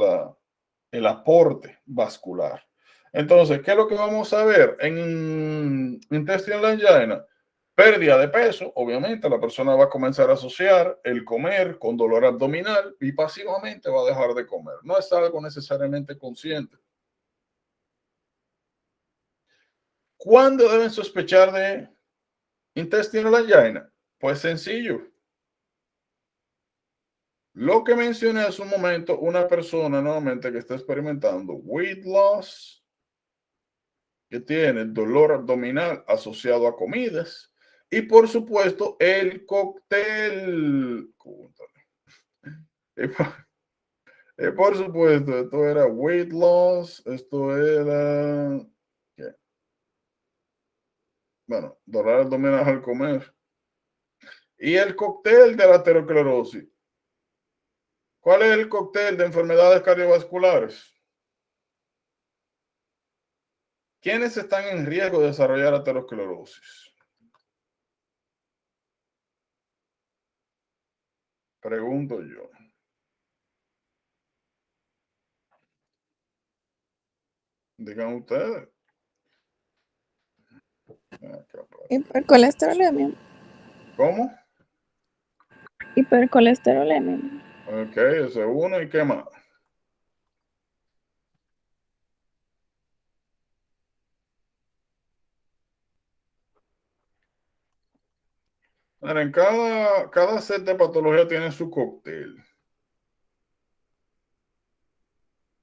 el aporte vascular. Entonces, ¿qué es lo que vamos a ver en intestinal angina? Pérdida de peso, obviamente la persona va a comenzar a asociar el comer con dolor abdominal y pasivamente va a dejar de comer. No es algo necesariamente consciente. ¿Cuándo deben sospechar de intestinal angina? Pues sencillo. Lo que mencioné hace un momento, una persona nuevamente que está experimentando weight loss, que tiene dolor abdominal asociado a comidas y por supuesto el cóctel. Por supuesto, esto era weight loss, esto era, ¿qué? Bueno, dolor abdominal al comer. Y el cóctel de la aterosclerosis. ¿Cuál es el cóctel de enfermedades cardiovasculares? ¿Quiénes están en riesgo de desarrollar aterosclerosis? Pregunto yo. Digan ustedes. Hipercolesterolemia. ¿Cómo? Hipercolesterolemia. Ok, ese es uno. ¿Y qué más? Miren, cada set de patología tiene su cóctel.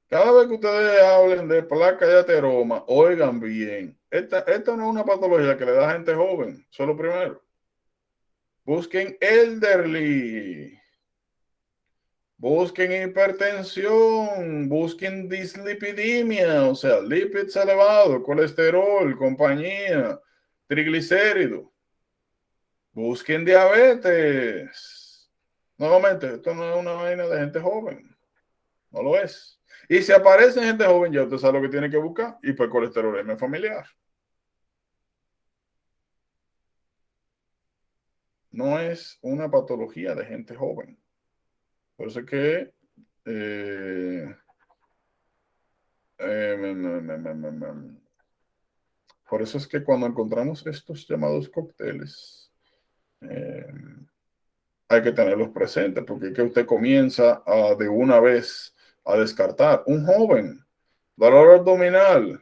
Cada vez que ustedes hablen de placa de ateroma, oigan bien, esta no es una patología que le da a gente joven, eso es lo primero. Busquen elderly, busquen hipertensión, busquen dislipidemia, o sea, lípidos elevados, colesterol, compañía, triglicéridos. Busquen diabetes. Nuevamente, esto no es una vaina de gente joven, no lo es. Y si aparece gente joven, ya usted sabe lo que tiene que buscar, hipercolesterolemia familiar. No es una patología de gente joven. Por eso es que por eso es que cuando encontramos estos llamados cócteles, hay que tenerlos presentes, porque es que usted comienza de una vez a descartar. Un joven, dolor abdominal,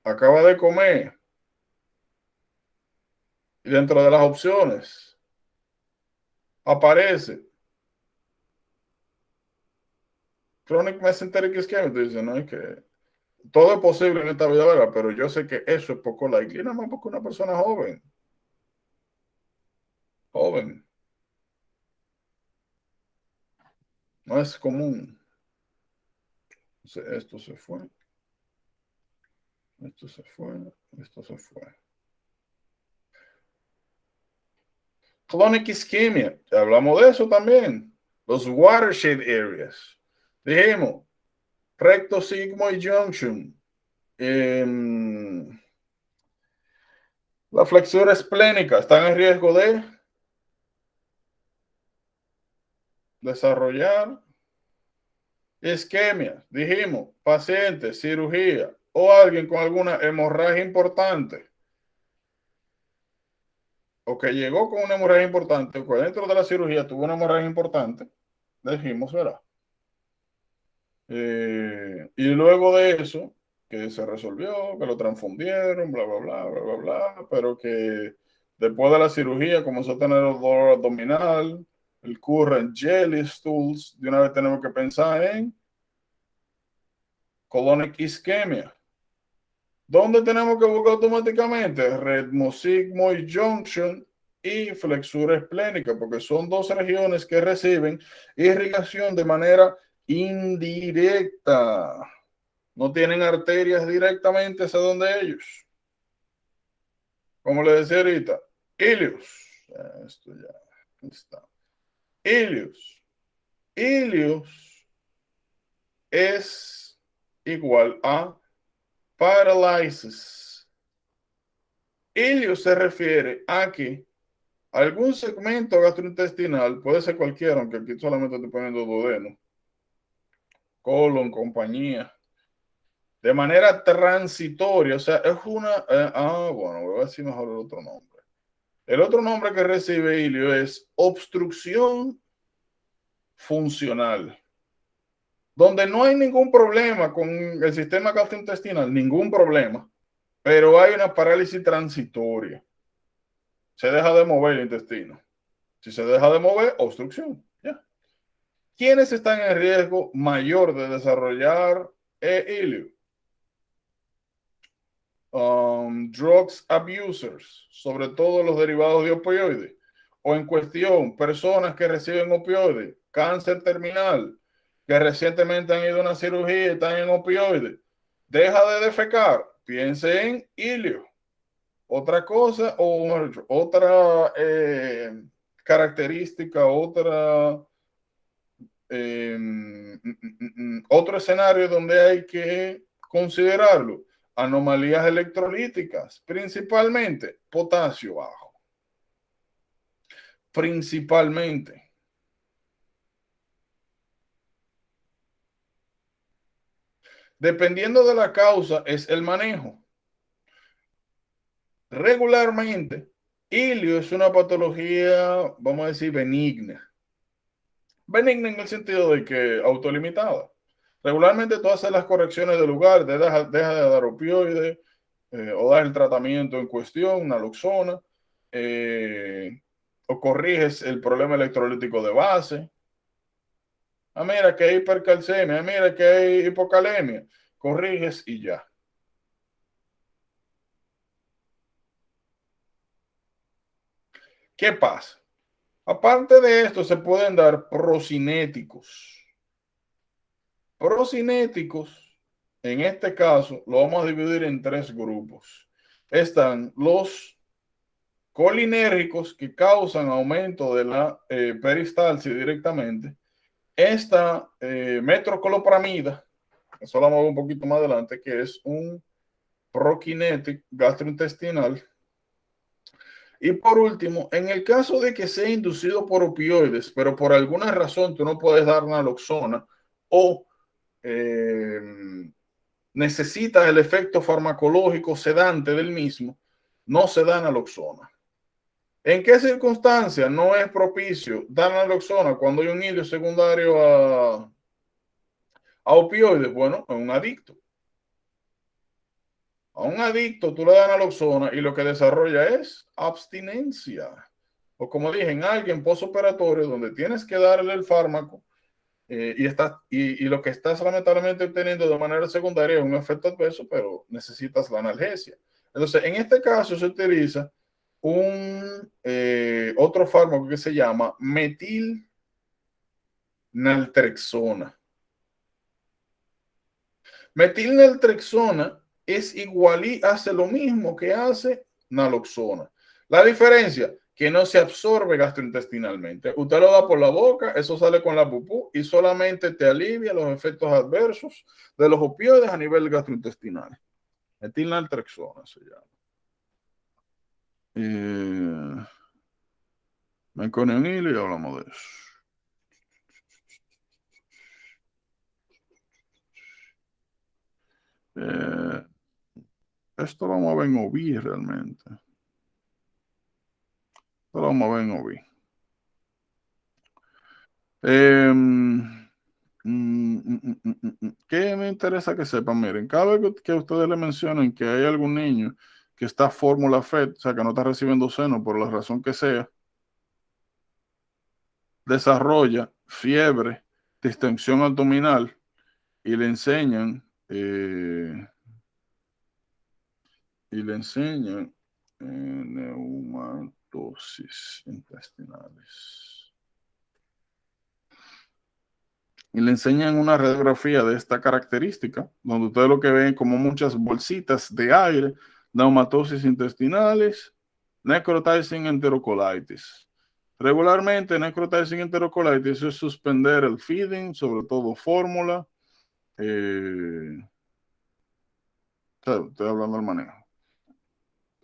acaba de comer, y dentro de las opciones aparece chronic mesenteric ischemia. Dice, no, es que todo es posible en esta vida, ¿verdad? Pero yo sé que eso es poco likely, nada más porque una persona joven. Joven. No es común. Esto se fue. Esto se fue. Esto se fue. Chronic ischemia. Ya hablamos de eso también. Los watershed areas. Dijimos, recto sigmoid junction. La flexura esplénica. Están en riesgo de desarrollar isquemia. Dijimos, paciente, cirugía o alguien con alguna hemorragia importante, o que llegó con una hemorragia importante, o que dentro de la cirugía tuvo una hemorragia importante, dijimos, ¿verdad? Y luego de eso, que se resolvió, que lo transfundieron, bla, bla, bla, bla, bla, bla, pero que después de la cirugía comenzó a tener dolor abdominal, el current jelly stools, de una vez tenemos que pensar en colonic ischemia. ¿Dónde tenemos que buscar automáticamente? Retmo-sigmoid junction y flexura esplénica, porque son dos regiones que reciben irrigación de manera indirecta. No tienen arterias directamente hacia donde ellos. Como le decía ahorita, ilios. Esto ya está. Ilios. Ilios es igual a parálisis. Ilios se refiere a que algún segmento gastrointestinal, puede ser cualquiera, aunque aquí solamente estoy poniendo duodeno, colon, compañía, de manera transitoria, o sea, es una, bueno, voy a decir mejor el otro nombre. El otro nombre que recibe ilio es obstrucción funcional, donde no hay ningún problema con el sistema gastrointestinal, ningún problema, pero hay una parálisis transitoria. Se deja de mover el intestino. Si se deja de mover, obstrucción. ¿Ya? ¿Quiénes están en riesgo mayor de desarrollar ilio? Drugs abusers, sobre todo los derivados de opioides, o en cuestión, personas que reciben opioides, cáncer terminal, que recientemente han ido a una cirugía y están en opioides. Deja de defecar, piense en ilio. Otra cosa, o otra característica, otro escenario donde hay que considerarlo, anomalías electrolíticas, principalmente potasio bajo, principalmente. Dependiendo de la causa, es el manejo. Regularmente, ilio es una patología, vamos a decir, benigna. Benigna en el sentido de que autolimitada. Regularmente tú haces las correcciones de lugar, deja de dar opioides o das el tratamiento en cuestión, naloxona, o corriges el problema electrolítico de base. Mira que hay hipercalcemia, mira que hay hipocalemia, corriges y ya. ¿Qué pasa? Aparte de esto, se pueden dar procinéticos. Procinéticos, en este caso, lo vamos a dividir en tres grupos. Están los colinérgicos que causan aumento de la peristalsis directamente. Esta metroclopramida, eso lo vamos a ver un poquito más adelante, que es un prokinético gastrointestinal. Y por último, en el caso de que sea inducido por opioides, pero por alguna razón tú no puedes dar naloxona o necesitas el efecto farmacológico sedante del mismo, no se da naloxona. ¿En qué circunstancias no es propicio dar naloxona cuando hay un ilio secundario a opioides? Bueno, a un adicto. A un adicto tú le das naloxona y lo que desarrolla es abstinencia. O como dije, en alguien postoperatorio donde tienes que darle el fármaco y lo que estás lamentablemente obteniendo de manera secundaria es un efecto adverso, pero necesitas la analgesia. Entonces, en este caso se utiliza otro fármaco que se llama metilnaltrexona. Metilnaltrexona es igual y hace lo mismo que hace naloxona. La diferencia, que no se absorbe gastrointestinalmente. Usted lo da por la boca, eso sale con la pupú y solamente te alivia los efectos adversos de los opioides a nivel gastrointestinal. Metilnaltrexona se llama. Meconionil y hablamos de eso. Eh, esto lo vamos a ver en OB realmente. Esto lo vamos a ver en OB. ¿Qué me interesa que sepan? Miren, cada vez que ustedes le mencionen que hay algún niño que está fórmula FED, o sea, que no está recibiendo seno por la razón que sea, desarrolla fiebre, distensión abdominal y le enseñan neumatosis intestinales. Y le enseñan una radiografía de esta característica, donde ustedes lo que ven como muchas bolsitas de aire, neumatosis intestinales, necrotizing enterocolitis. Regularmente, necrotizing enterocolitis es suspender el feeding, sobre todo fórmula. Estoy hablando del manejo.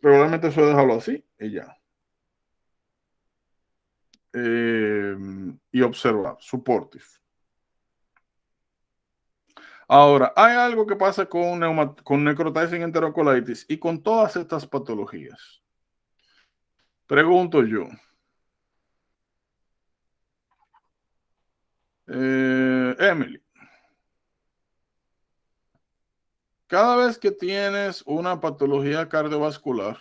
Regularmente suele dejarlo así y ya. Y observar, supportive. Ahora, hay algo que pasa con necrotizing enterocolitis y con todas estas patologías. Pregunto yo. Emily, cada vez que tienes una patología cardiovascular,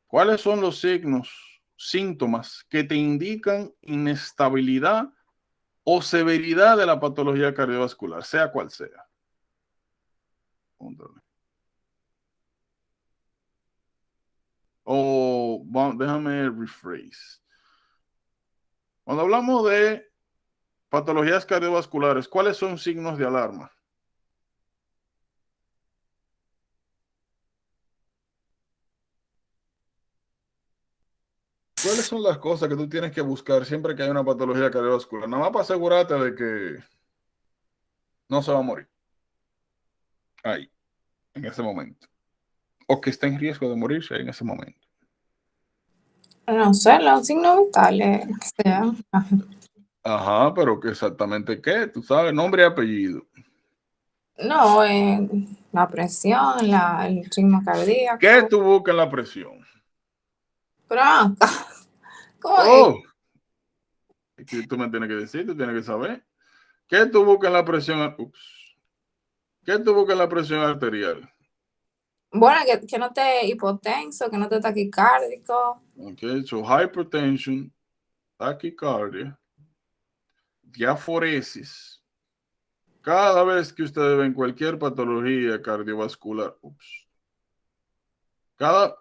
¿cuáles son los síntomas que te indican inestabilidad o severidad de la patología cardiovascular, sea cual sea? Déjame rephrase. Cuando hablamos de patologías cardiovasculares, ¿cuáles son signos de alarma? ¿Cuáles son las cosas que tú tienes que buscar siempre que hay una patología cardiovascular? Nada más para asegurarte de que no se va a morir ahí, en ese momento. O que está en riesgo de morirse en ese momento. No sé, los signos vitales que sean. Ajá, pero ¿qué exactamente qué? Tú sabes, nombre y apellido. No, la presión, el ritmo cardíaco. ¿Qué tú buscas en la presión? Pero ¿cómo Oh, tú me tienes que decir, tú tienes que saber. ¿Qué tú buscas en la presión? ¿Qué tú buscas en la presión arterial? Bueno, que no esté hipotenso, que no esté taquicárdico. Ok, so hypertension, taquicardia, diaforesis. Cada vez que ustedes ven cualquier patología cardiovascular, cada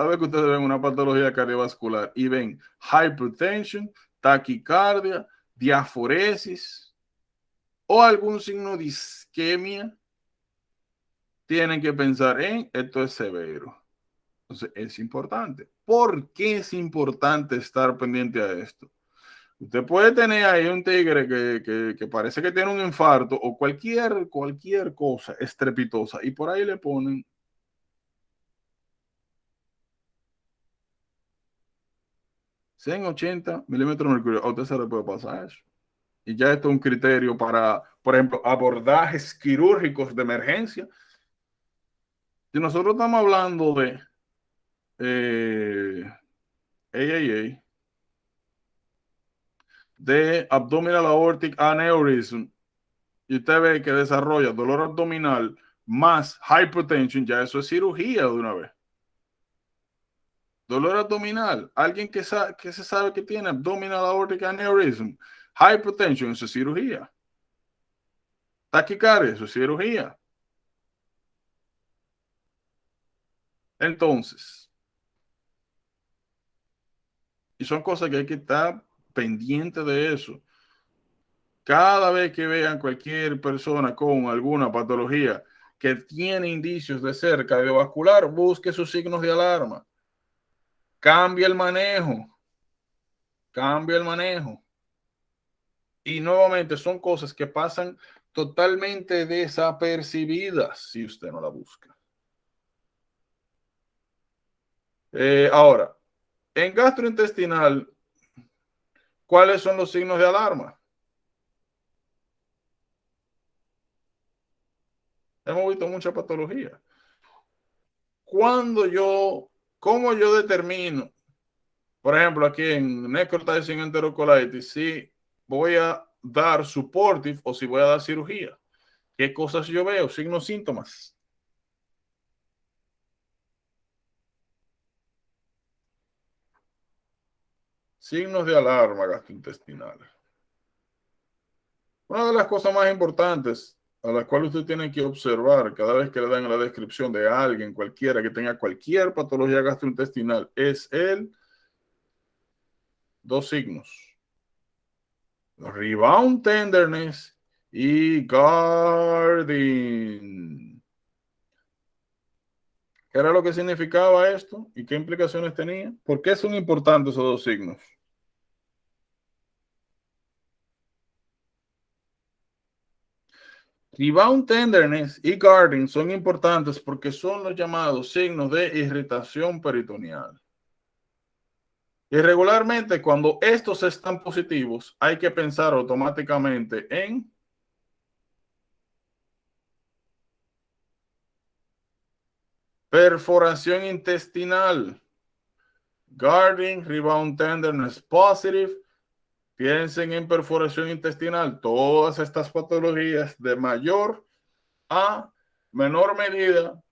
vez que ustedes ven una patología cardiovascular y ven hypertension, taquicardia, diaforesis o algún signo de isquemia, tienen que pensar en esto es severo. Entonces es importante. ¿Por qué es importante estar pendiente a esto? Usted puede tener ahí un tigre que parece que tiene un infarto o cualquier cosa estrepitosa y por ahí le ponen 180 milímetros de mercurio. A usted se le puede pasar eso. Y ya esto es un criterio para, por ejemplo, abordajes quirúrgicos de emergencia. Si nosotros estamos hablando de AAA, de abdominal aortic aneurysm, y usted ve que desarrolla dolor abdominal más hypertension, ya eso es cirugía de una vez. Dolor abdominal, alguien que se sabe que tiene abdominal aortic aneurysm, hypertension, eso es cirugía. Taquicardia, eso es cirugía. Entonces, y son cosas que hay que estar pendiente de eso. Cada vez que vean cualquier persona con alguna patología que tiene indicios de ser cardiovascular, busque sus signos de alarma. Cambia el manejo. Cambia el manejo. Y nuevamente son cosas que pasan totalmente desapercibidas si usted no la busca. Ahora, en gastrointestinal, ¿cuáles son los signos de alarma? Hemos visto mucha patología. ¿Cómo yo determino, por ejemplo, aquí en necrotizing enterocolitis, si voy a dar supportive o si voy a dar cirugía? ¿Qué cosas yo veo? Signos, síntomas. Signos de alarma gastrointestinales. Una de las cosas más importantes a las cuales usted tiene que observar cada vez que le dan la descripción de alguien, cualquiera que tenga cualquier patología gastrointestinal, es dos signos: rebound tenderness y GERD. ¿Qué era lo que significaba esto y qué implicaciones tenía? ¿Por qué son importantes esos dos signos? Rebound tenderness y GERD son importantes porque son los llamados signos de irritación peritoneal. Y regularmente, cuando estos están positivos, hay que pensar automáticamente en perforación intestinal. GERD, rebound tenderness positive. Piensen en perforación intestinal. Todas estas patologías de mayor a menor medida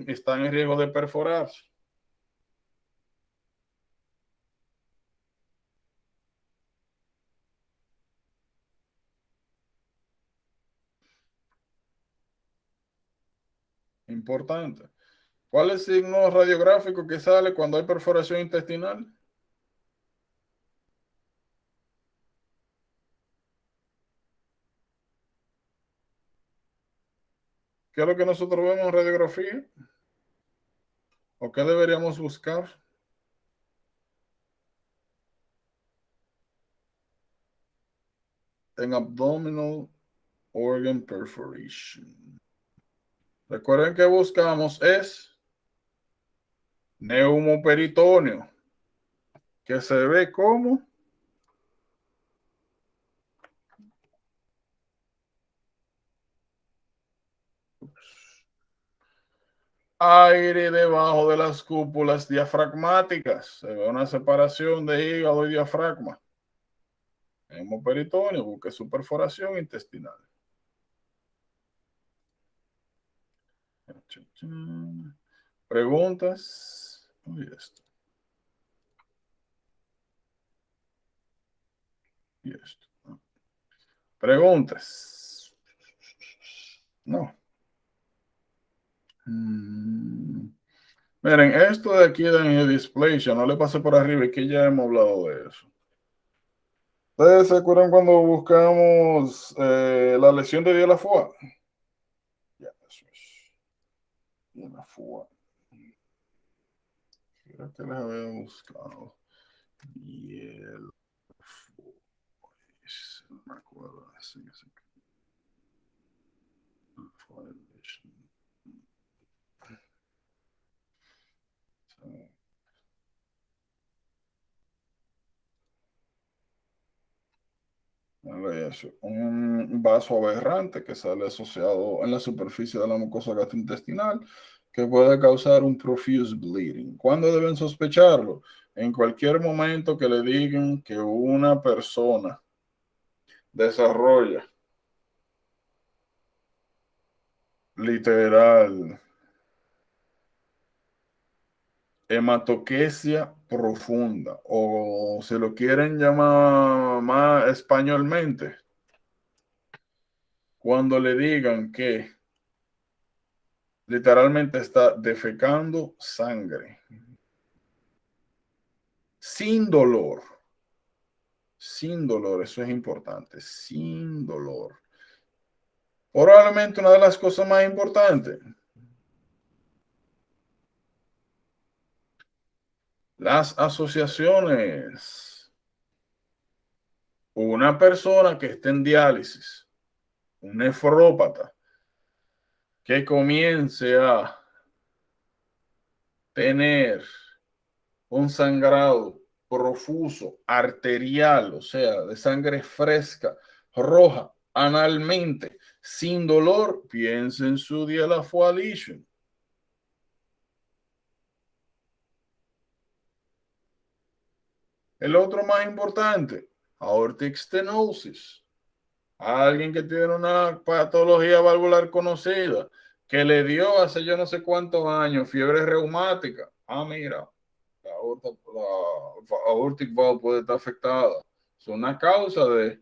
están en riesgo de perforarse. Importante. ¿Cuál es el signo radiográfico que sale cuando hay perforación intestinal? ¿Qué es lo que nosotros vemos en radiografía? ¿O qué deberíamos buscar? En abdominal organ perforation. Recuerden que buscamos es neumoperitoneo, que se ve como aire debajo de las cúpulas diafragmáticas. Se ve una separación de hígado y diafragma. Neumoperitoneo, busque su perforación intestinal. Preguntas. Y esto. Y esto. Preguntas. No. Miren, esto de aquí de displasia, no le pasé por arriba, y que ya hemos hablado de eso. ¿Ustedes se acuerdan cuando buscamos la lesión de Dielafua? Ya, eso es. Dielafua. Creo que les había buscado. Dielafua. No me acuerdo. Un vaso aberrante que sale asociado en la superficie de la mucosa gastrointestinal que puede causar un profuse bleeding. ¿Cuándo deben sospecharlo? En cualquier momento que le digan que una persona desarrolla literal hematoquesia profunda, o se lo quieren llamar más españolmente, cuando le digan que literalmente está defecando sangre sin dolor. Sin dolor, eso es importante, sin dolor. Probablemente una de las cosas más importantes, las asociaciones. Una persona que esté en diálisis, un nefrópata, que comience a tener un sangrado profuso, arterial, o sea, de sangre fresca, roja, analmente, Sin dolor, piensa en su Diel-Afua lesion. El otro más importante, aortic stenosis. Alguien que tiene una patología valvular conocida, que le dio hace yo no sé cuántos años fiebre reumática. Ah, mira, la aortic valve puede estar afectada. Es una causa de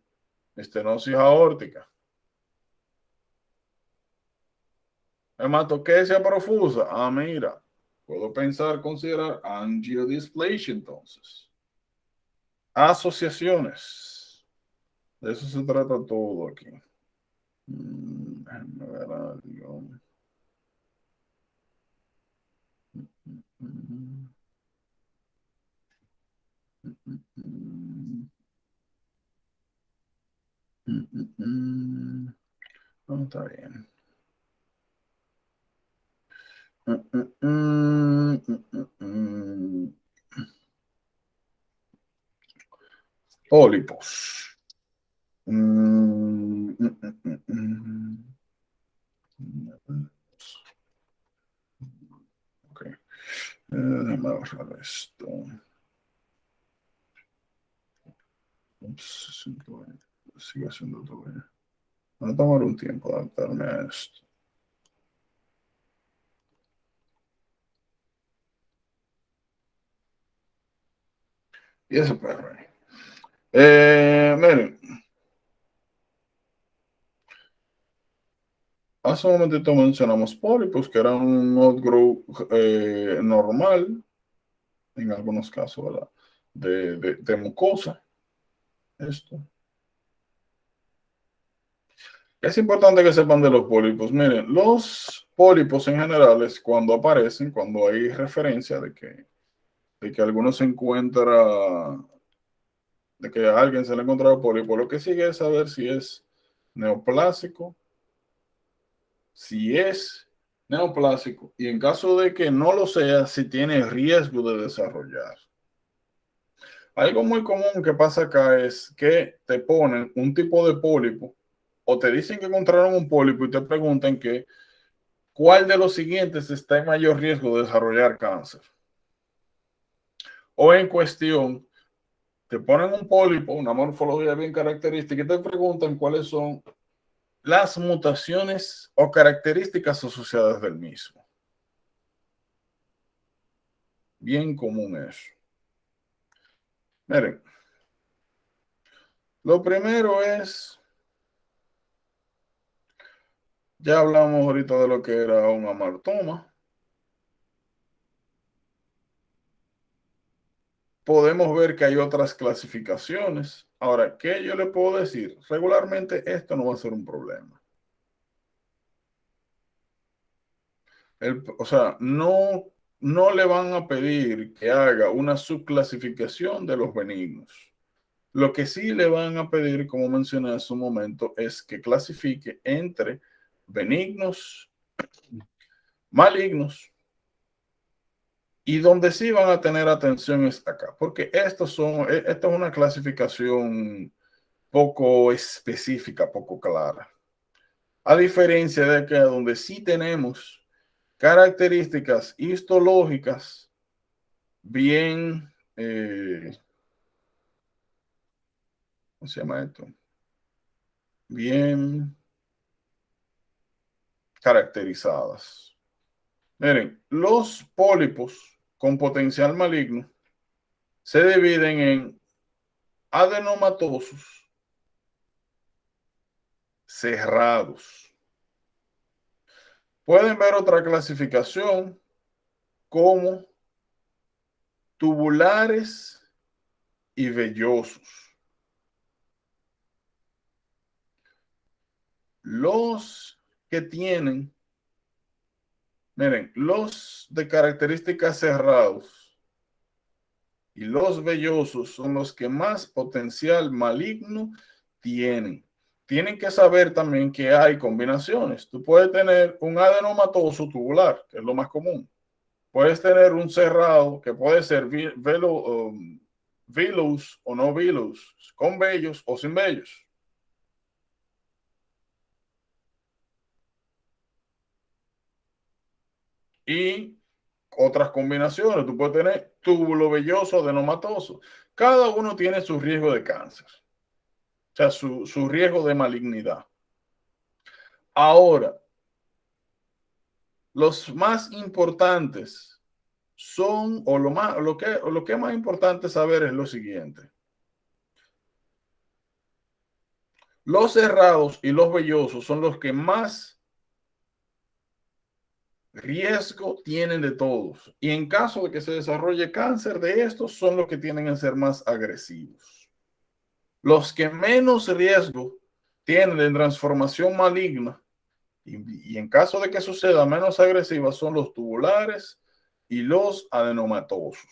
estenosis aórtica. Hematoquesia profusa. Ah, mira, puedo considerar angiodysplasia entonces. Asociaciones. De eso se trata todo aquí. Déjame ver algo. No, está bien. Pólipos. Ok. Déjame bajar esto. Ups, sigue haciendo todo bien. Va a tomar un tiempo adaptarme a esto. Y ese perro ahí. Miren, hace un momentito mencionamos pólipos, que eran un outgrowth normal, en algunos casos, ¿verdad? De mucosa. Esto. Es importante que sepan de los pólipos. Miren, los pólipos en general es cuando aparecen, cuando hay referencia de que alguno se encuentra, de que a alguien se le ha encontrado pólipo. Lo que sigue es saber si es neoplásico, si es neoplásico, y en caso de que no lo sea, si tiene riesgo de desarrollar. Algo muy común que pasa acá es que te ponen un tipo de pólipo o te dicen que encontraron un pólipo y te preguntan que cuál de los siguientes está en mayor riesgo de desarrollar cáncer. O en cuestión, te ponen un pólipo, una morfología bien característica y te preguntan cuáles son las mutaciones o características asociadas del mismo. Bien común eso. Miren, lo primero es, ya hablamos ahorita de lo que era un amartoma. Podemos ver que hay otras clasificaciones. Ahora, ¿qué yo le puedo decir? Regularmente esto no va a ser un problema. O sea, no le van a pedir que haga una subclasificación de los benignos. Lo que sí le van a pedir, como mencioné hace un momento, es que clasifique entre benignos, malignos, y donde sí van a tener atención es acá, porque esto es una clasificación poco específica, poco clara. A diferencia de que donde sí tenemos características histológicas bien, ¿cómo se llama esto? Bien caracterizadas. Miren, los pólipos con potencial maligno se dividen en adenomatosos cerrados. Pueden ver otra clasificación como tubulares y vellosos. Los que tienen, miren, los de características cerrados y los vellosos son los que más potencial maligno tienen. Tienen que saber también que hay combinaciones. Tú puedes tener un adenomatoso tubular, que es lo más común. Puedes tener un cerrado que puede ser villus o no villus, con vellos o sin vellos. y otras combinaciones. Tú puedes tener túbulo velloso, adenomatoso. Cada uno tiene su riesgo de cáncer, o sea, su riesgo de malignidad. Ahora, los más importantes son, o lo que es más importante saber es lo siguiente. Los cerrados y los vellosos son los que más riesgo tienen de todos. Y en caso de que se desarrolle cáncer de estos, son los que tienden a ser más agresivos. Los que menos riesgo tienen de transformación maligna y en caso de que suceda menos agresiva son los tubulares y los adenomatosos.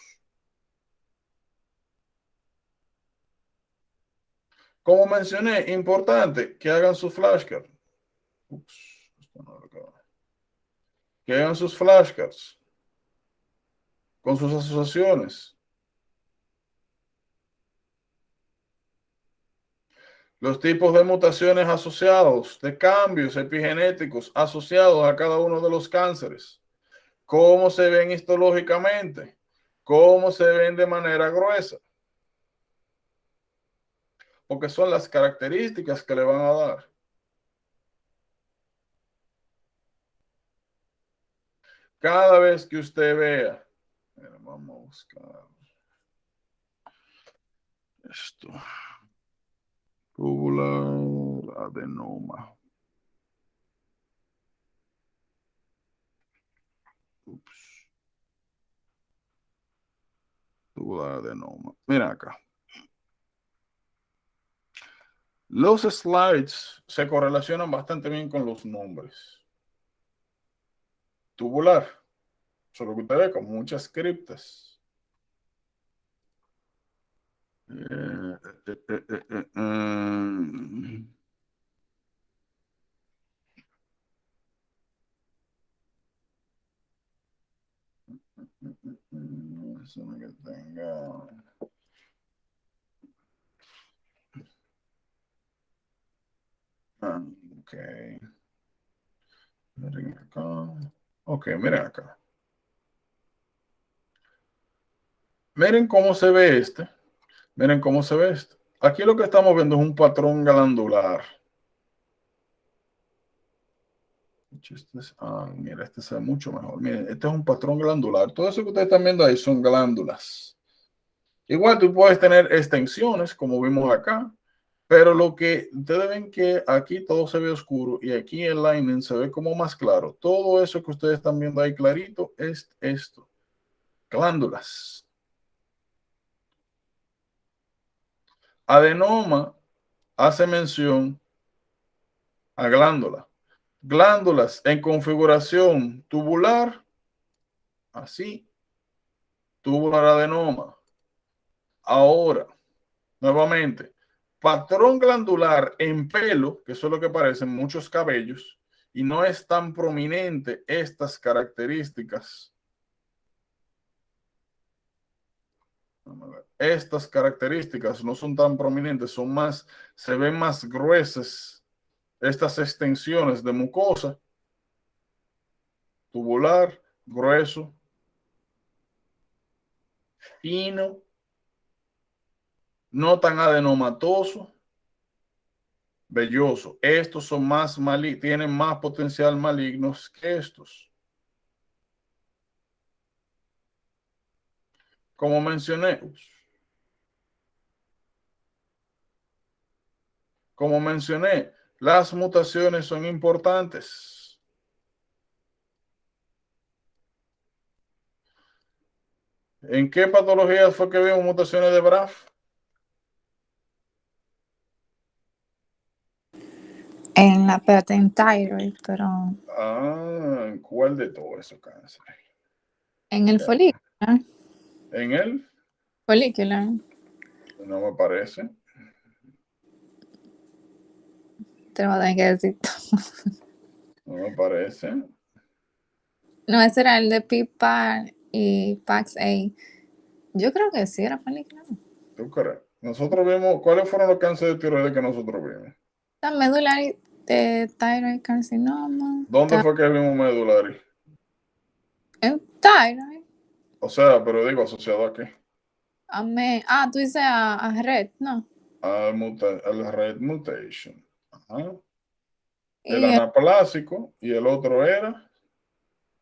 Como mencioné, importante que hagan su flashcard. Que hagan sus flashcards con sus asociaciones. Los tipos de mutaciones asociados, de cambios epigenéticos asociados a cada uno de los cánceres. Cómo se ven histológicamente, cómo se ven de manera gruesa. Porque son las características que le van a dar. Cada vez que usted vea, vamos a buscar esto. Tubular adenoma. Ups. Tubular adenoma. Mira acá. Los slides se correlacionan bastante bien con los nombres. Tubular. Eso es lo que usted ve con muchas criptas. Eso no que tenga. Ok. Miren acá. Ok, miren acá. Miren cómo se ve este. Miren cómo se ve este. Aquí lo que estamos viendo es un patrón glandular. Mira, este se ve mucho mejor. Miren, este es un patrón glandular. Todo eso que ustedes están viendo ahí son glándulas. Igual tú puedes tener extensiones, como vimos acá, pero lo que ustedes ven que aquí todo se ve oscuro y aquí el lining se ve como más claro. Todo eso que ustedes están viendo ahí clarito es esto. Glándulas. Adenoma hace mención a glándula. Glándulas en configuración tubular, así, tubular adenoma. Ahora, nuevamente, patrón glandular en pelo, que eso es lo que parecen muchos cabellos, y no es tan prominente estas características. Estas características no son tan prominentes, son más, se ven más gruesas estas extensiones de mucosa, tubular, grueso, fino, no tan adenomatoso, velloso. Estos son más tienen más potencial malignos que estos. Como mencioné, las mutaciones son importantes. ¿En qué patologías fue que vimos mutaciones de BRAF? En la patent thyroid, pero ¿Cuál de todos esos cánceres? en el folículo. ¿En él? Folículo. No me parece. Te lo voy a tener que decir. No me parece. No, ese era el de PPAR y PAX-A. Yo creo que sí era folículo. ¿Tú crees? Nosotros vimos, ¿cuáles fueron los cánceres de tiroides que nosotros vimos? La medular thyroid carcinoma. ¿Dónde fue que vimos medular? Un thyroid. O sea, pero digo, ¿asociado a qué? Tú dices a red, ¿no? Al red mutation. Ajá. El Y anaplásico y el otro era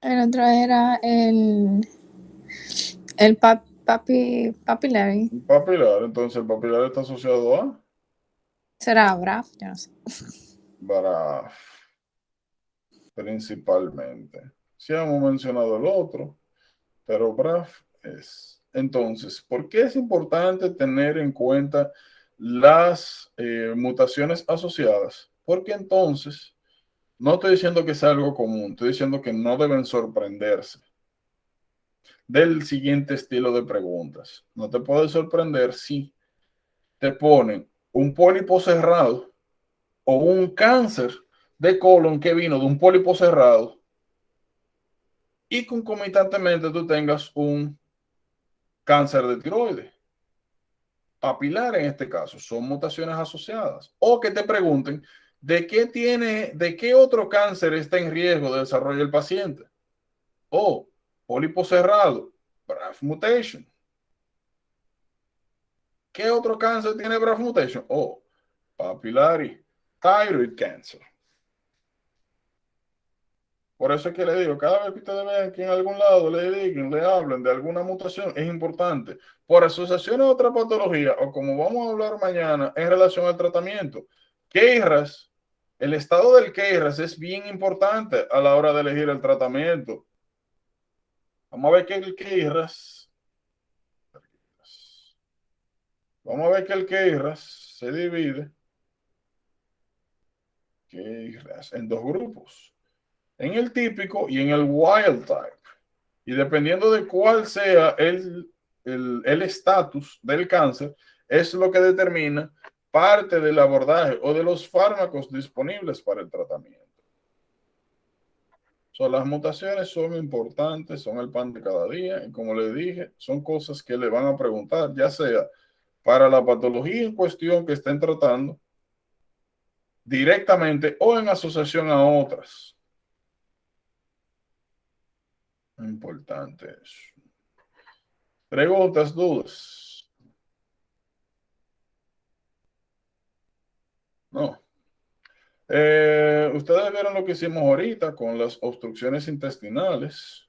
el otro era el papillary. un papilar. Entonces, el papilar está asociado a Será BRAF, yo no sé. BRAF, principalmente. Sí hemos mencionado el otro, pero BRAF es. Entonces, ¿por qué es importante tener en cuenta las mutaciones asociadas? Porque entonces, no estoy diciendo que sea algo común, estoy diciendo que no deben sorprenderse del siguiente estilo de preguntas. No te puede sorprender si te ponen un pólipo cerrado o un cáncer de colon que vino de un pólipo cerrado y concomitantemente tú tengas un cáncer de tiroides. Papilar en este caso, son mutaciones asociadas. O que te pregunten de qué otro cáncer está en riesgo de desarrollo el paciente. O pólipo cerrado, BRAF mutation. ¿Qué otro cáncer tiene BRAF mutation? O papillary thyroid cancer. Por eso es que le digo, cada vez que ustedes vean que en algún lado le digan, le hablen de alguna mutación, es importante. Por asociación a otra patología, o como vamos a hablar mañana en relación al tratamiento, KRAS, el estado del KRAS es bien importante a la hora de elegir el tratamiento. Vamos a ver que el KRAS, vamos a ver que el KRAS se divide KRAS en dos grupos, en el típico y en el wild type. Y dependiendo de cuál sea el estatus del cáncer, es lo que determina parte del abordaje o de los fármacos disponibles para el tratamiento. Las mutaciones son importantes, son el pan de cada día y como les dije, son cosas que le van a preguntar, ya sea para la patología en cuestión que estén tratando directamente o en asociación a otras. Importante eso. Preguntas, dudas. No. Ustedes vieron lo que hicimos ahorita con las obstrucciones intestinales.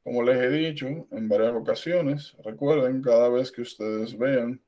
Como les he dicho en varias ocasiones, recuerden, cada vez que ustedes vean